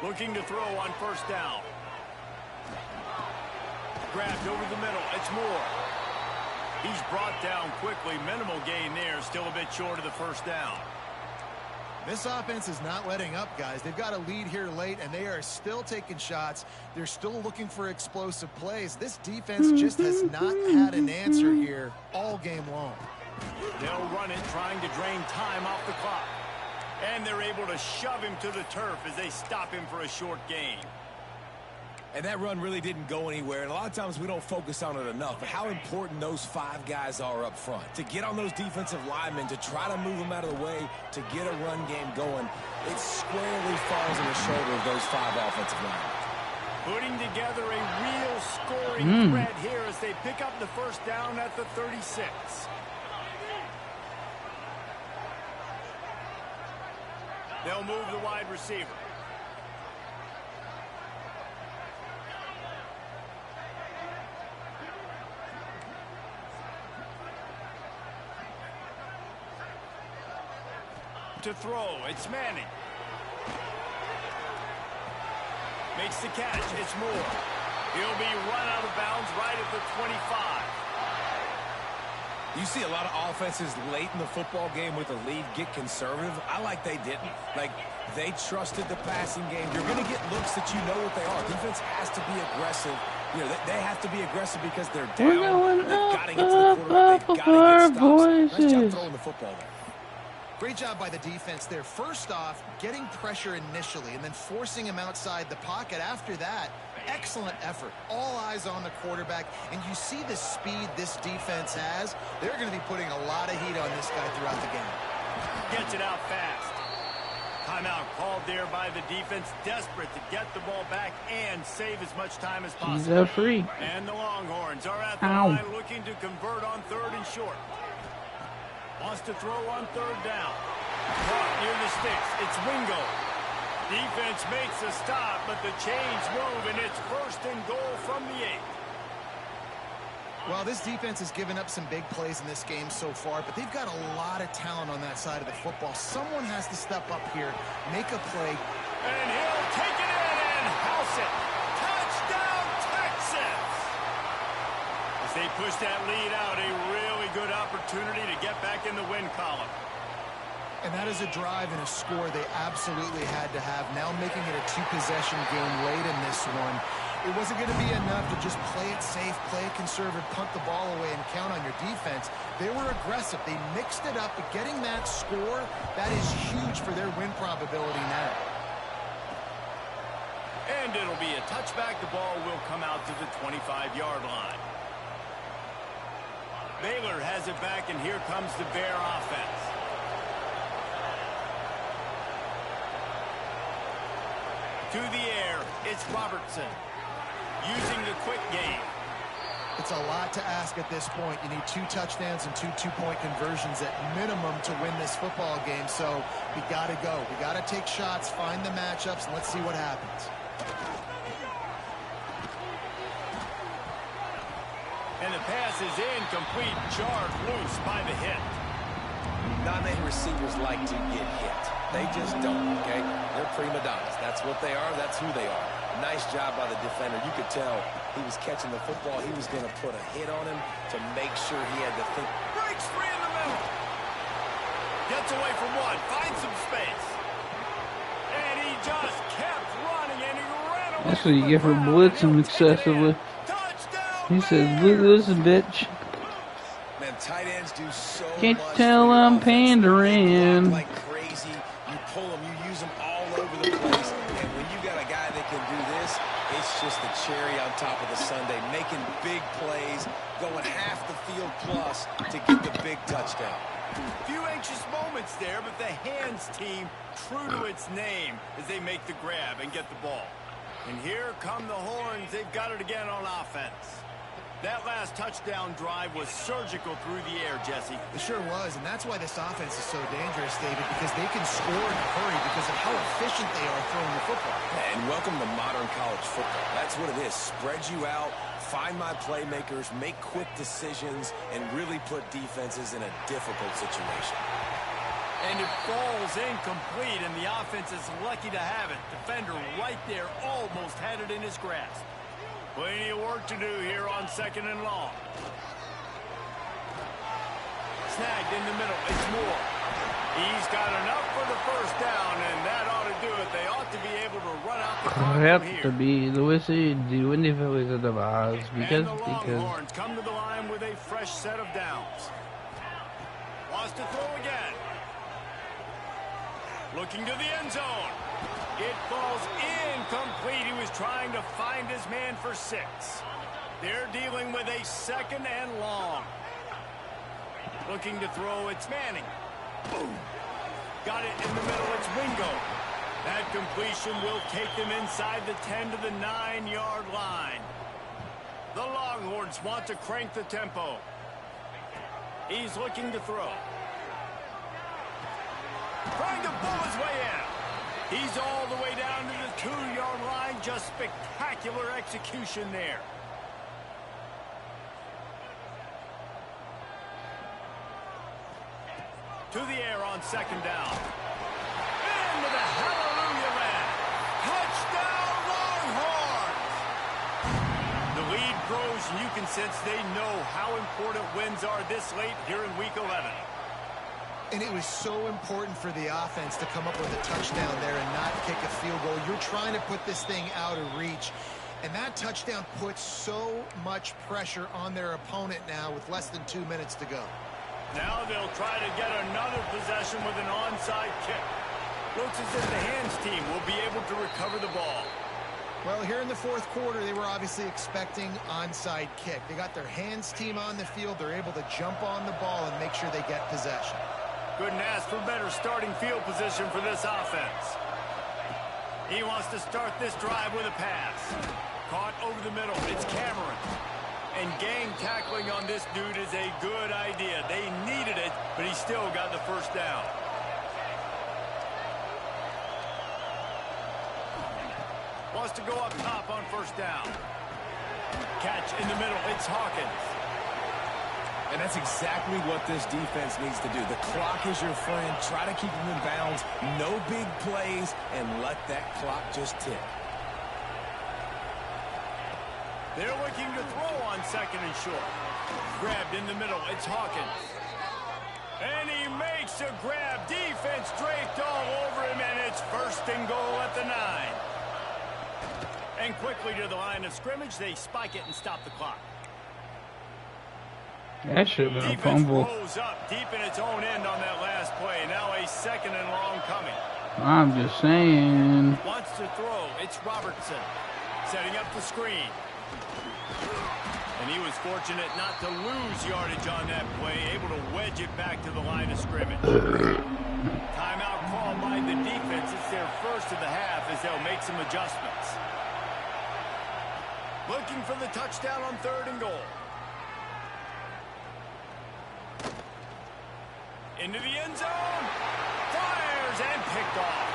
Looking to throw on 1st down. grabbed over the middle. It's Moore. He's brought down quickly. Minimal gain there. Still a bit short of the first down. This offense is not letting up, guys. They've got a lead here late, and they are still taking shots. They're still looking for explosive plays. This defense just has not had an answer here all game long. They'll run it, trying to drain time off the clock. And they're able to shove him to the turf as they stop him for a short gain. And that run really didn't go anywhere, and a lot of times we don't focus on it enough, but how important those 5 guys are up front. To get on those defensive linemen, to try to move them out of the way, to get a run game going, it squarely falls on the shoulder of those 5 offensive linemen. Putting together a real scoring threat here as they pick up the first down at the 36. They'll move the wide receiver. To throw, it's Manning. Makes the catch, it's Moore. He'll be run out of bounds right at the 25. You see a lot of offenses late in the football game with a lead get conservative. I like they didn't. Like, they trusted the passing game. You're going to get looks that you know what they are. Defense has to be aggressive. You know, they have to be aggressive because they're down. They've got to get to the quarterback. They've got to get stops. Nice job throwing the football there. Great job by the defense there. First off, getting pressure initially and then forcing him outside the pocket. After that, excellent effort. All eyes on the quarterback. And you see the speed this defense has. They're going to be putting a lot of heat on this guy throughout the game. Gets it out fast. Timeout called there by the defense. Desperate to get the ball back and save as much time as possible. He's a free. And the Longhorns are at the line looking to convert on 3rd and short. Wants to throw on 3rd down. Caught near the sticks. It's Wingo. Defense makes a stop, but the chains move, and it's 1st and goal from the 8. Well, this defense has given up some big plays in this game so far, but they've got a lot of talent on that side of the football. Someone has to step up here, make a play. And he'll take it in and house it. Touchdown, Texas! As they push that lead out, a really good opportunity to get back in the win column. And that is a drive and a score they absolutely had to have. Now making it a 2-possession game late in this one. It wasn't going to be enough to just play it safe, play it conservative, punt the ball away, and count on your defense. They were aggressive. They mixed it up, but getting that score, that is huge for their win probability now. And it'll be a touchback. The ball will come out to the 25-yard line. Baylor has it back, and here comes the Bear offense. To the air, it's Robertson. Using the quick game. It's a lot to ask at this point. You need 2 touchdowns and 2 two-point conversions at minimum to win this football game. So we got to go. We got to take shots, find the matchups, and let's see what happens. And the pass is incomplete, jarred loose by the hit. Not many receivers like to get hit. They just don't, okay? They're prima donnas. That's what they are. That's who they are. Nice job by the defender. You could tell he was catching the football. He was going to put a hit on him to make sure he had to think. Breaks free in the middle. Gets away from one. Finds some space. And he just kept running, and he ran away. That's what you get for blitzing excessively. He says, listen, bitch. Man, tight ends do so Can't much tell for your I'm offense. pandering. They block like crazy. You pull them, you use them all over the place. And when you got a guy that can do this, it's just the cherry on top of the sundae. Making big plays, going half the field plus to get the big touchdown. Few anxious moments there, but the hands team true to its name as they make the grab and get the ball. And here come the Horns. They've got it again on offense. That last touchdown drive was surgical through the air, Jesse. It sure was, and that's why this offense is so dangerous, David, because they can score in a hurry because of how efficient they are throwing the football. And welcome to modern college football. That's what it is. Spread you out, find my playmakers, make quick decisions, and really put defenses in a difficult situation. And it falls incomplete, and the offense is lucky to have it. Defender right there almost had it in his grasp. Plenty of work to do here on 2nd and long. Snagged in the middle. It's Moore. He's got enough for the first down, and that ought to do it. They ought to be able to run out the clock from here. And the Longhorns come to the line with a fresh set of downs. Wants to throw again. Looking to the end zone. It falls incomplete. He was trying to find his man for 6. They're dealing with a 2nd and long. Looking to throw, it's Manning. Boom. Got it in the middle, it's Wingo. That completion will take them inside the 10 to the 9-yard line. The Longhorns want to crank the tempo. He's looking to throw. Trying to pull his way in. He's all the way down to the 2-yard line. Just spectacular execution there. To the air on 2nd down. Into the hallelujah land. Touchdown Longhorns! The lead grows, and you can sense they know how important wins are this late here in Week 11. And it was so important for the offense to come up with a touchdown there and not kick a field goal. You're trying to put this thing out of reach. And that touchdown puts so much pressure on their opponent now with less than 2 minutes to go. Now they'll try to get another possession with an onside kick. Looks as if the hands team will be able to recover the ball. Well, here in the 4th quarter, they were obviously expecting onside kick. They got their hands team on the field. They're able to jump on the ball and make sure they get possession. Couldn't ask for better starting field position for this offense. He wants to start this drive with a pass. Caught over the middle. It's Cameron. And gang tackling on this dude is a good idea. They needed it, but he still got the first down. Wants to go up top on 1st down. Catch in the middle. It's Hawkins. And that's exactly what this defense needs to do. The clock is your friend. Try to keep them in bounds. No big plays, and let that clock just tick. They're looking to throw on 2nd and short. Grabbed in the middle. It's Hawkins. And he makes a grab. Defense draped all over him, and it's 1st and goal at the 9. And quickly to the line of scrimmage, they spike it and stop the clock. That should have been a Defense fumble. rolls up deep in its own end on that last play. Now a 2nd and long coming. I'm just saying. Wants to throw. It's Robertson. Setting up the screen. And he was fortunate not to lose yardage on that play, able to wedge it back to the line of scrimmage. Timeout called by the defense. It's their first of the half as they'll make some adjustments. Looking for the touchdown on 3rd and goal. Into the end zone. Fires and picked off.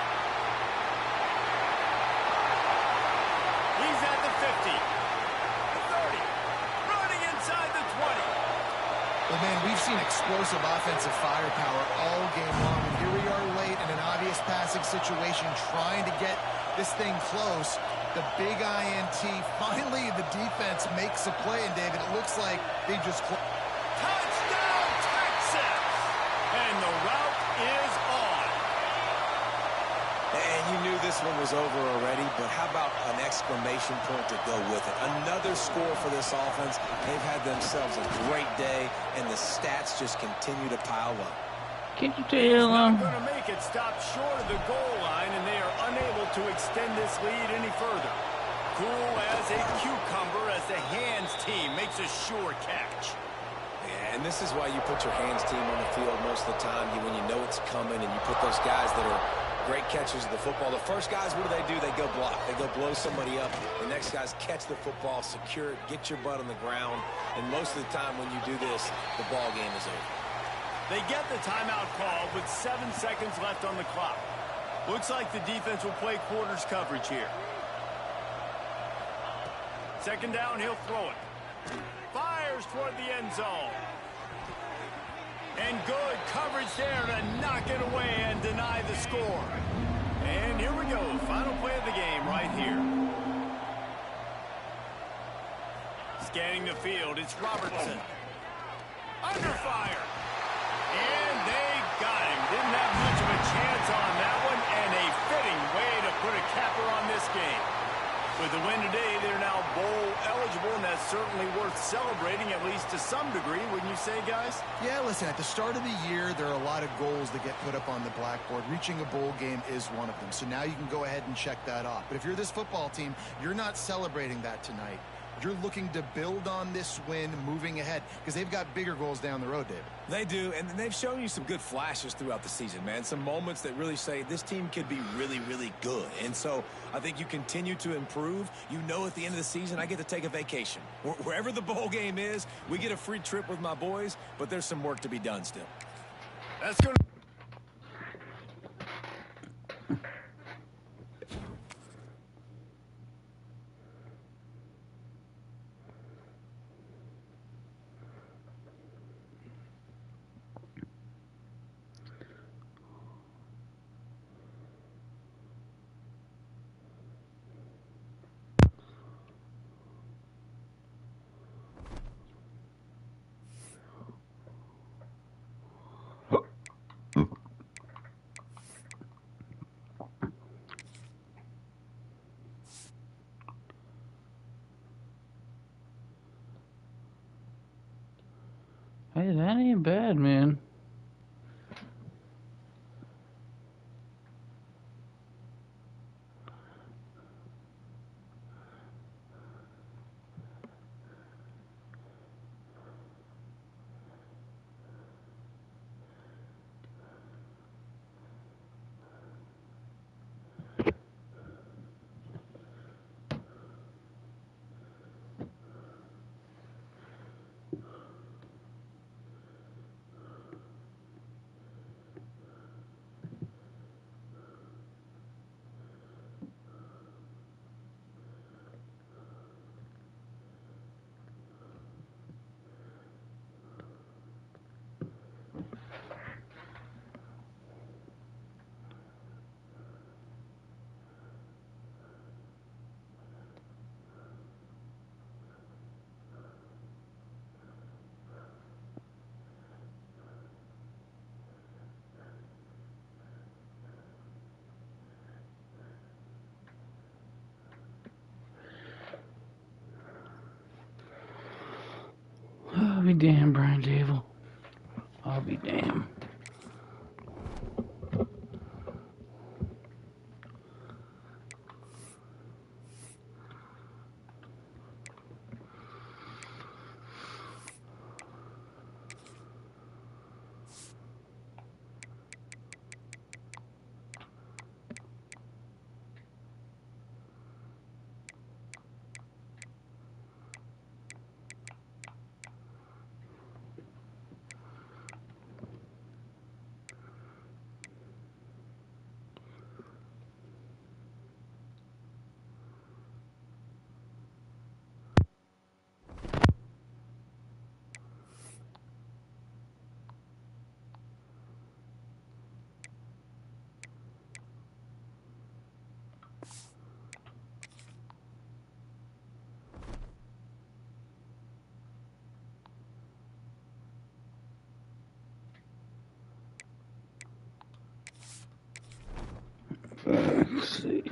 He's at the 50. 30. Running inside the 20. Well, man, we've seen explosive offensive firepower all game long. And here we are late in an obvious passing situation trying to get this thing close. The big INT. Finally, the defense makes a play. And, David, it looks like they just Touchdown, Texas! And the route is on. And you knew this one was over already, but how about an exclamation point to go with it? Another score for this offense. They've had themselves a great day, and the stats just continue to pile up. Can't you tell Not going to make it stop short of the goal line, and they are unable to extend this lead any further. Cool as a cucumber as the hands team makes a sure catch. Yeah, and this is why you put your hands team on the field most of the time when you know it's coming, and you put those guys that are great catchers of the football. The first guys, what do? They go block. They go blow somebody up. The next guys catch the football, secure it, get your butt on the ground. And most of the time when you do this, the ball game is over. They get the timeout call with 7 seconds left on the clock. Looks like the defense will play quarters coverage here. 2nd down, he'll throw it. Fires toward the end zone. And good coverage there to knock it away and deny the score. And here we go. Final play of the game right here. Scanning the field, it's Robertson. Under fire. And they got him. Didn't have much of a chance on that one, and a fitting way to put a capper on this game. With the win today, they're now bowl eligible, and that's certainly worth celebrating, at least to some degree, wouldn't you say, guys? Yeah, listen, at the start of the year, there are a lot of goals that get put up on the blackboard. Reaching a bowl game is one of them. So now you can go ahead and check that off. But if you're this football team, you're not celebrating that tonight. You're looking to build on this win moving ahead because they've got bigger goals down the road, David. They do, and they've shown you some good flashes throughout the season, man. Some moments that really say this team could be really, really good. And so I think you continue to improve. You know at the end of the season, I get to take a vacation. Wherever the bowl game is, we get a free trip with my boys, but there's some work to be done still. That's going to... Hey, that ain't bad, man. I'll be damned, Brian Dable. I'll be damned. Let's see.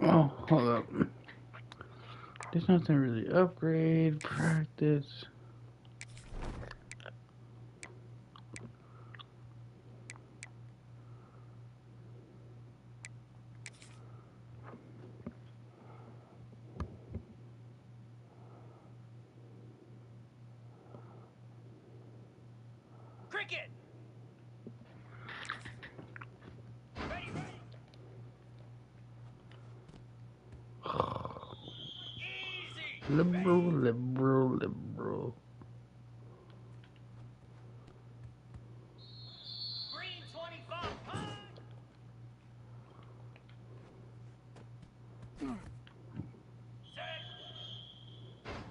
Oh, hold up. There's nothing really upgrade, practice. Liberal, liberal, liberal. Green 25. High. Set.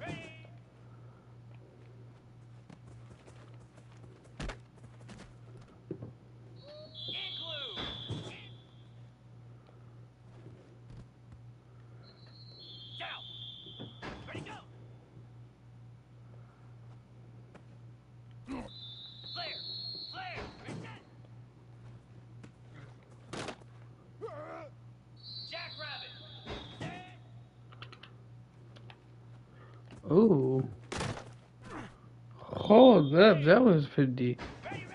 Ready. Igloo. Down. Ready, go. Flare. Flare. Reset. Jackrabbit. Set. Oh. Hold up, that was 50. Ready,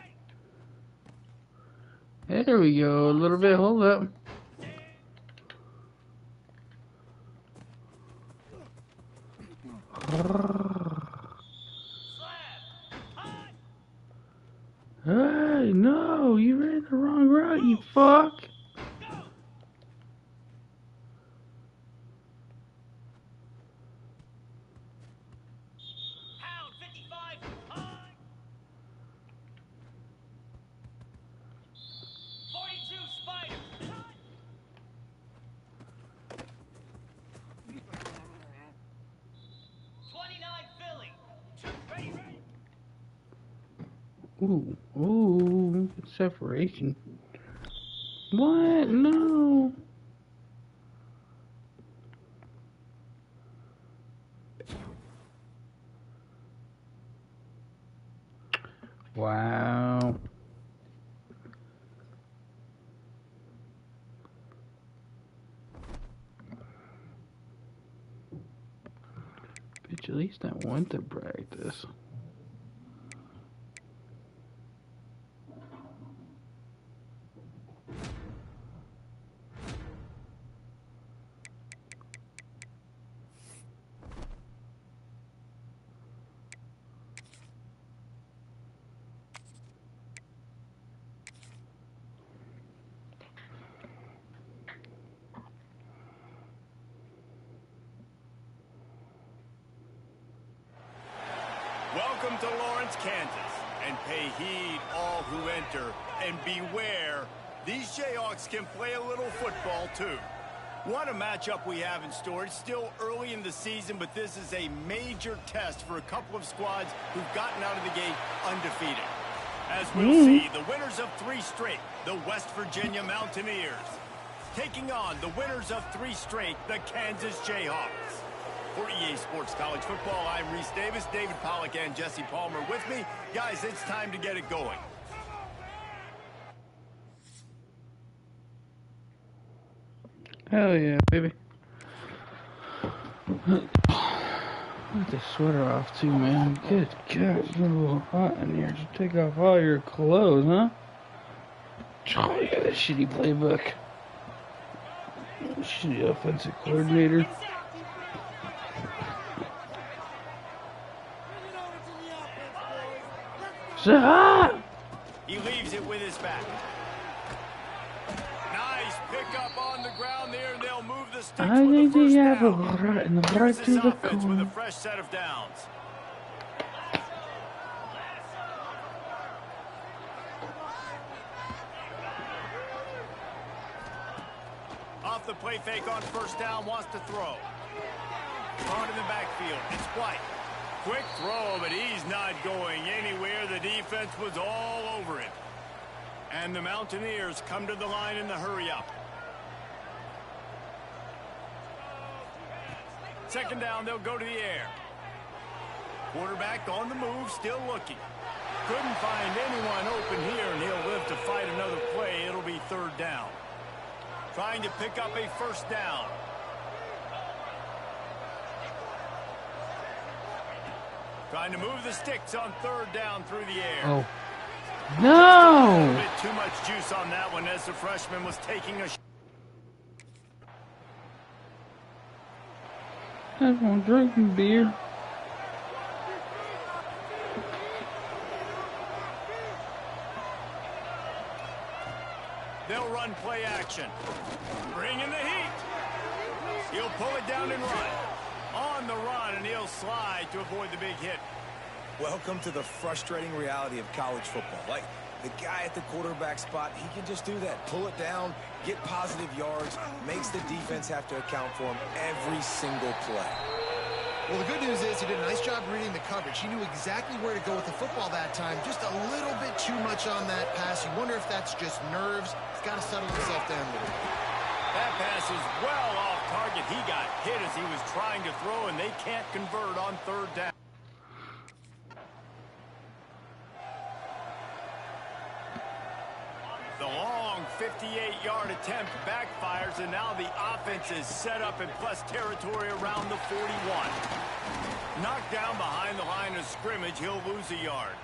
ready. There we go, a little bit, hold up. Slab. High. Hey, no, you ran the wrong route, you fuck. Pound 55. High. 42 Spider. Cut. 29 Philly. Two. Ready, ready. Ooh, ooh, separation. What? No. Wow. Bitch, at least I went to practice. Welcome to Lawrence, Kansas, and pay heed all who enter, and beware, these Jayhawks can play a little football too. What a matchup we have in store. It's still early in the season, but this is a major test for a couple of squads who've gotten out of the gate undefeated. As we'll see, the winners of 3 straight, the West Virginia Mountaineers, taking on the winners of 3 straight, the Kansas Jayhawks. For EA Sports College Football, I'm Reese Davis, David Pollack, and Jesse Palmer with me. Guys, it's time to get it going. Hell yeah, baby. Get the sweater off too, man. Good God, it's a little hot in here. So take off all your clothes, huh? Oh yeah, that shitty playbook. Shitty offensive coordinator. Stop! He leaves it with his back. Nice pickup on the ground there, and they'll move the sticks I with think the they first have a down. right Here's to this the offense with a corner. fresh set of downs. Off the play fake on first down, wants to throw. On in the backfield, it's White. Quick throw, but he's not going anywhere. The defense was all over him. And the Mountaineers come to the line in the hurry-up. Second down, they'll go to the air. Quarterback on the move, still looking. Couldn't find anyone open here, and he'll live to fight another play. It'll be third down. Trying to pick up a first down. Trying to move the sticks on third down through the air. Oh. A No! bit too much juice on that one as the freshman was taking a shot. Everyone drinking beer. They'll run play action. Bring in the heat. He'll pull it down and run. on the run, and he'll slide to avoid the big hit. Welcome to the frustrating reality of college football. Like, the guy at the quarterback spot, he can just do that. Pull it down, get positive yards, makes the defense have to account for him every single play. Well, the good news is he did a nice job reading the coverage. He knew exactly where to go with the football that time. Just a little bit too much on that pass. You wonder if that's just nerves. He's got to settle himself down a little bit. That pass is well off target. He got hit as he was trying to throw, and they can't convert on third down. The long 58-yard attempt backfires, and now the offense is set up in plus territory around the 41. Knocked down behind the line of scrimmage, he'll lose a yard.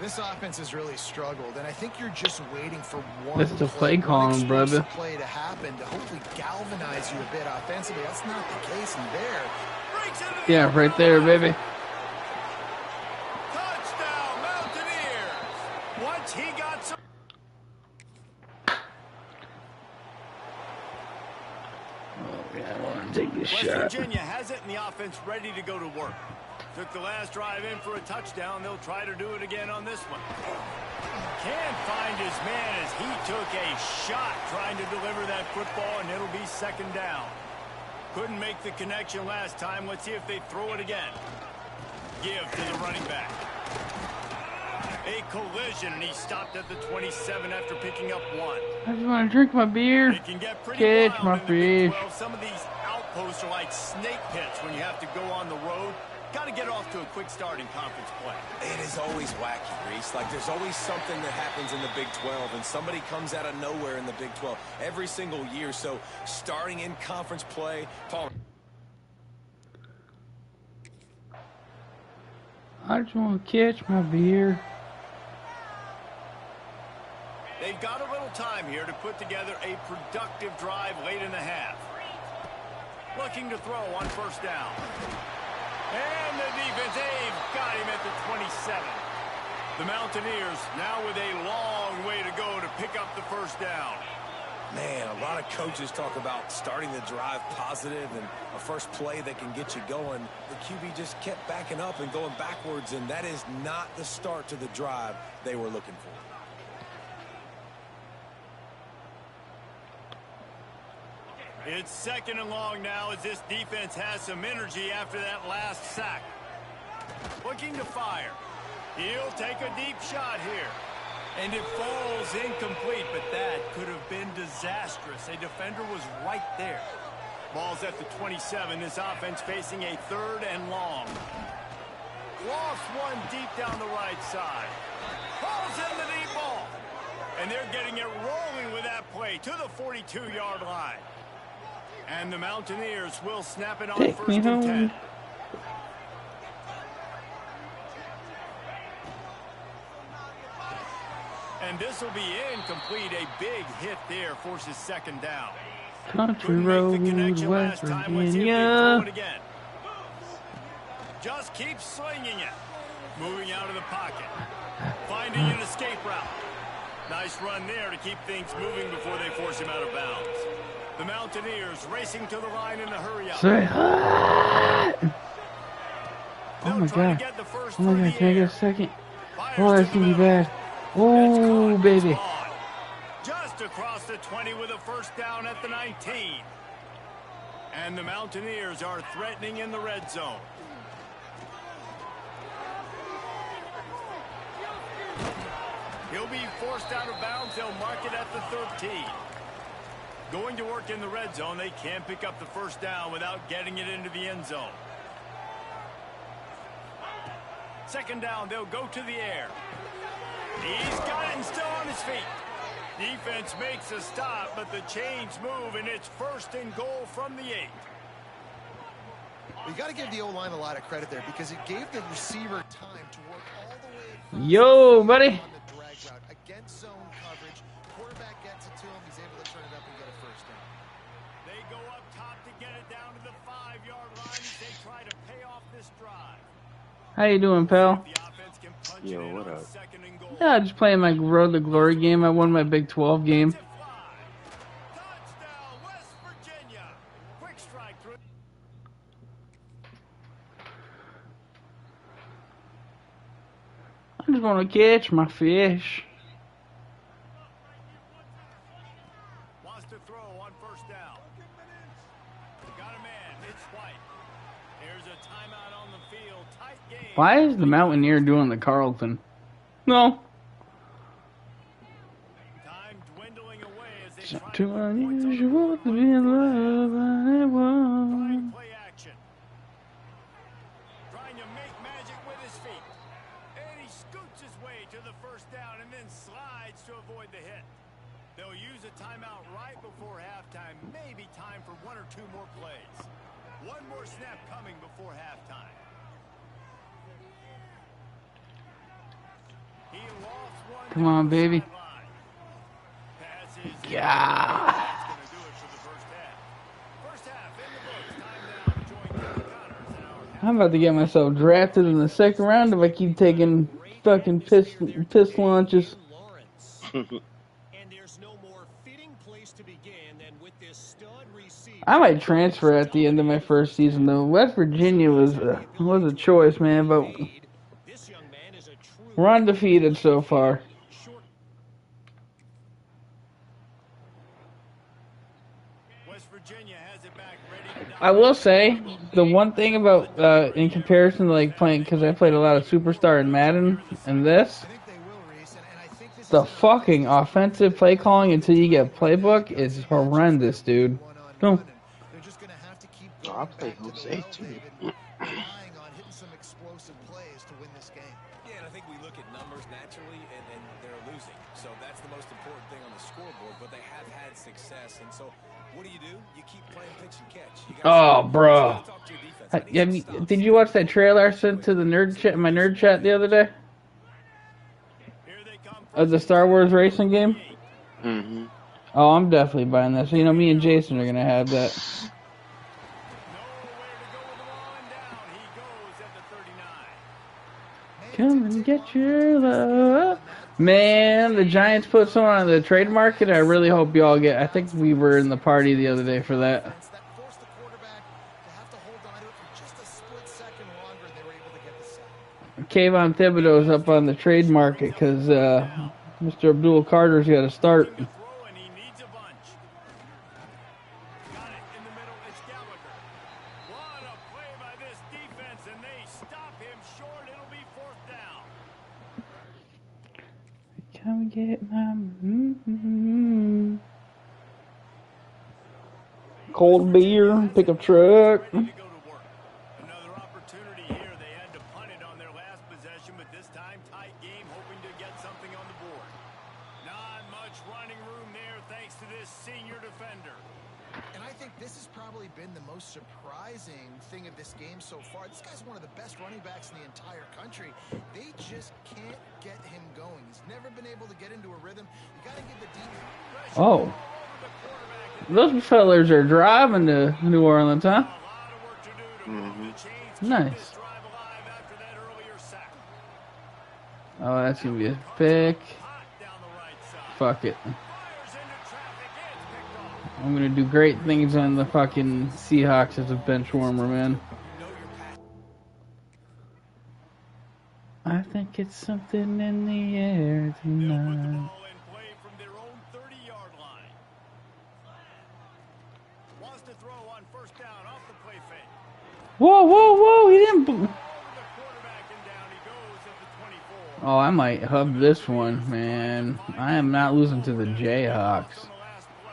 This offense has really struggled, and I think you're just waiting for one play calling, brother. Play to happen to hopefully galvanize you a bit offensively. That's not the case in there. Yeah, right there, baby. Touchdown, Mountaineers! Once he got some... Oh, yeah, I want to take this West shot. Virginia has it, and the offense ready to go to work. Took the last drive in for a touchdown. They'll try to do it again on this one. Can't find his man as he took a shot trying to deliver that football, and it'll be second down. Couldn't make the connection last time. Let's see if they throw it again. Give to the running back. A collision, and he stopped at the 27 after picking up one. I just want to drink my beer. It can get pretty Catch my wild in the Big fish. 12. Some of these outposts are like snake pits when you have to go on the road. Got to get off to a quick start in conference play. It is always wacky, Reese. Like, there's always something that happens in the Big 12, and somebody comes out of nowhere in the Big 12 every single year. So, starting in conference play, Paul. I just want to catch my beer. They've got a little time here to put together a productive drive late in the half. Looking to throw on first down. And the defense, they've got him at the 27. The Mountaineers now with a long way to go to pick up the first down. Man, a lot of coaches talk about starting the drive positive and a first play that can get you going. The QB just kept backing up and going backwards, and that is not the start to the drive they were looking for. It's second and long now as this defense has some energy after that last sack. Looking to fire. He'll take a deep shot here. And it falls incomplete, but that could have been disastrous. A defender was right there. Ball's at the 27. This offense facing a third and long. Lost one deep down the right side. Falls in the deep ball. And they're getting it rolling with that play to the 42-yard line. And the Mountaineers will snap it on first and 10. And this will be incomplete. A big hit there forces second down. Country road, West Virginia. Just keep slinging it. Moving out of the pocket. Finding an escape route. Nice run there to keep things moving before they force him out of bounds. The Mountaineers racing to the line in a hurry-up. Say hi. Oh my god. Oh my god, can I get a second? Oh, that's gonna be bad. Oh, baby. Just across the 20 with a first down at the 19. And the Mountaineers are threatening in the red zone. He'll be forced out of bounds. They'll mark it at the 13. Going to work in the red zone. They can't pick up the first down without getting it into the end zone. Second down, they'll go to the air. He's got it and still on his feet. Defense makes a stop, but the chains move, and it's first and goal from the 8. You got to give the O-line a lot of credit there because it gave the receiver time to work all the way Yo, buddy. on the drag route against zone coverage. Quarterback gets it to him. He's able to turn it up and get a first down. They go up top to get it down to the 5-yard line as they try to pay off this drive. How you doing, pal? The offense can punch Yo, it in what on up? second and goal. Yeah, just playing my Road to Glory game. I won my Big 12 game. Touchdown, West Virginia. Quick strike through. just gonna catch my fish. Wants to throw on first down. Got a man. It's White. Here's a timeout on the field. Tight game. Why is the Mountaineer doing the Carlton? No. Time dwindling away as they It's try not to too put points on the unusual board. to be in love by Trying anyone. play action. Trying to make magic with his feet. And he scoots his way to the first down and then slides to avoid the hit. They'll use a timeout right before halftime. Maybe time for one or two more plays. One more snap coming before halftime. He lost one. Come on, baby. Passes. Yeah. That's going to do it for the first half. First half in the books. Time now to join Kevin Connors in our I'm about to get myself drafted in the second round if I keep taking fucking piss launches. And there's no more fitting place to begin than with this stud receiver. I might transfer at the end of my first season though. West Virginia was a choice, man, but This young man is a true we're undefeated so far. short. West Virginia has it back ready to I will say the one thing about in comparison to like playing, because I played a lot of Superstar and Madden and this, I think they will, Reese, and I think this the is fucking offensive play calling until you get playbook is horrendous, dude. one-on-one, No. and they're just going to have to keep Oh, I going play back to the Jose, well, too. David, relying on hitting some explosive plays to win this game. Yeah, and I think we look at numbers naturally, and they're losing. So that's the most important thing on the scoreboard, but they have had success. And so what do? You keep playing pitch and catch. You Oh, gotta bro. talk to your defense. I need some stops. Did you watch that trailer I sent to the nerd chat, my nerd chat the other day Here they come. of the Star Wars racing game? Mm-hmm. Oh, I'm definitely buying that. So you know, me and Jason are gonna have that. Nowhere to go with the ball and down. He goes at the 39. Come and get your love. Man, the Giants put someone on the trade market. I really hope y'all get. I think we were in the party the other day for that. That forced the quarterback to have to hold on to it for just a split second longer, and they were able to get the sack. Kayvon Thibodeau's up on the trade market because Mr. Abdul Carter's got to start. To throw, and he needs a bunch. Got it in the middle. It's Gallagher. What a play by this defense, and they stop him short. It'll be fourth down. Come get my cold beer, pickup truck. Ready to go to work. Another opportunity here. They had to punt it on their last possession, but this time tight game, hoping to get something on the board. Not much running room there thanks to this senior defender. And I think this has probably been the most surprising thing of this game so far. This guy's one of the best running backs in the entire country. They just can't get him going. He's never been able to get into a rhythm. You got to give the defense. Oh, those fellas are driving to New Orleans, huh? A lot of work to do to move the chains, keep Nice. this drive alive after that earlier sack. Oh, that's gonna be a pick. Hot down the right side. Fuck it. Fires into traffic. It's picked off. I'm gonna do great things on the fucking Seahawks as a bench warmer, man. I think it's something in the air They'll put the tonight. ball in play from their own 30-yard line. Wants to throw on first down off the play fake. Whoa, whoa, whoa! He didn't. Over the quarterback and down he goes at the 24. Oh, I might hub this one, man. I am not losing to the Jayhawks. On the last play.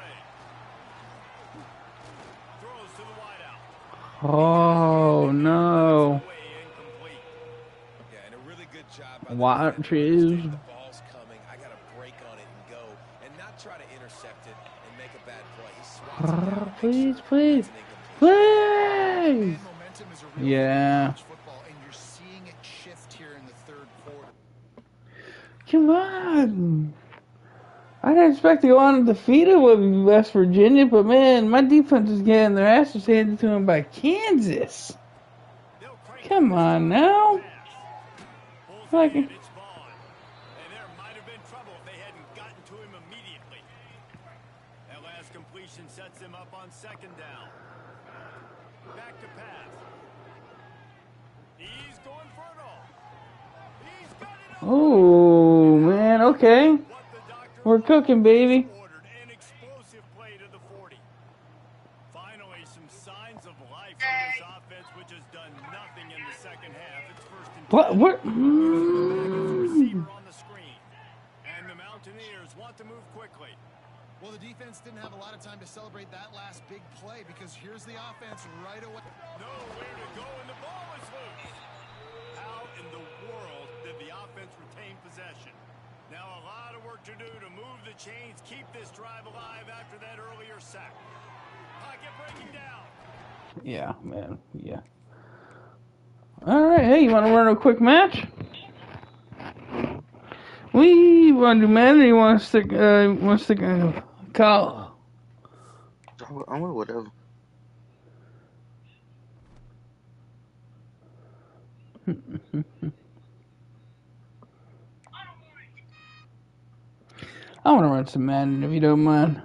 Throws to the wideout. Oh no! Way incomplete. Yeah, and a really good job by the Watch defense. is. The ball's coming. I got to break on it and go, and not try to intercept it and make a bad play. He swats it down, makes Please, sure please, it's an incomplete. please! And momentum is a real Yeah. college football, and you're seeing it shift here in the third quarter. Come on! I didn't expect to go on undefeated with West Virginia, but man, my defense is getting their asses handed to them by Kansas. They'll crank Come on now. Pulls it Fucking- in, it's Vaughn. And there might have been trouble if they hadn't gotten to him immediately. That last completion sets him up on second down. Back to pass. He's going for it all. He's got it up. Oh, man, okay. What the doctor We're cooking, baby. ordered. An explosive play to the 40. Finally, some signs of life from this offense, which has done nothing in the second half. It's first and 10. What? Receiver on the screen. And the Mountaineers want to move quickly. Well, the defense didn't have a lot of time to celebrate that last big play because here's the offense right away. Nowhere to go, and the ball is loose. How in the world did the offense retain possession? Now a lot of work to do to move the chains, keep this drive alive after that earlier sack. Pocket breaking down. Yeah, man, yeah. All right, hey, you want to run a quick match? We want to do man, or you want to stick? Kyle. I'm with whatever. I want to run some Madden if you don't mind.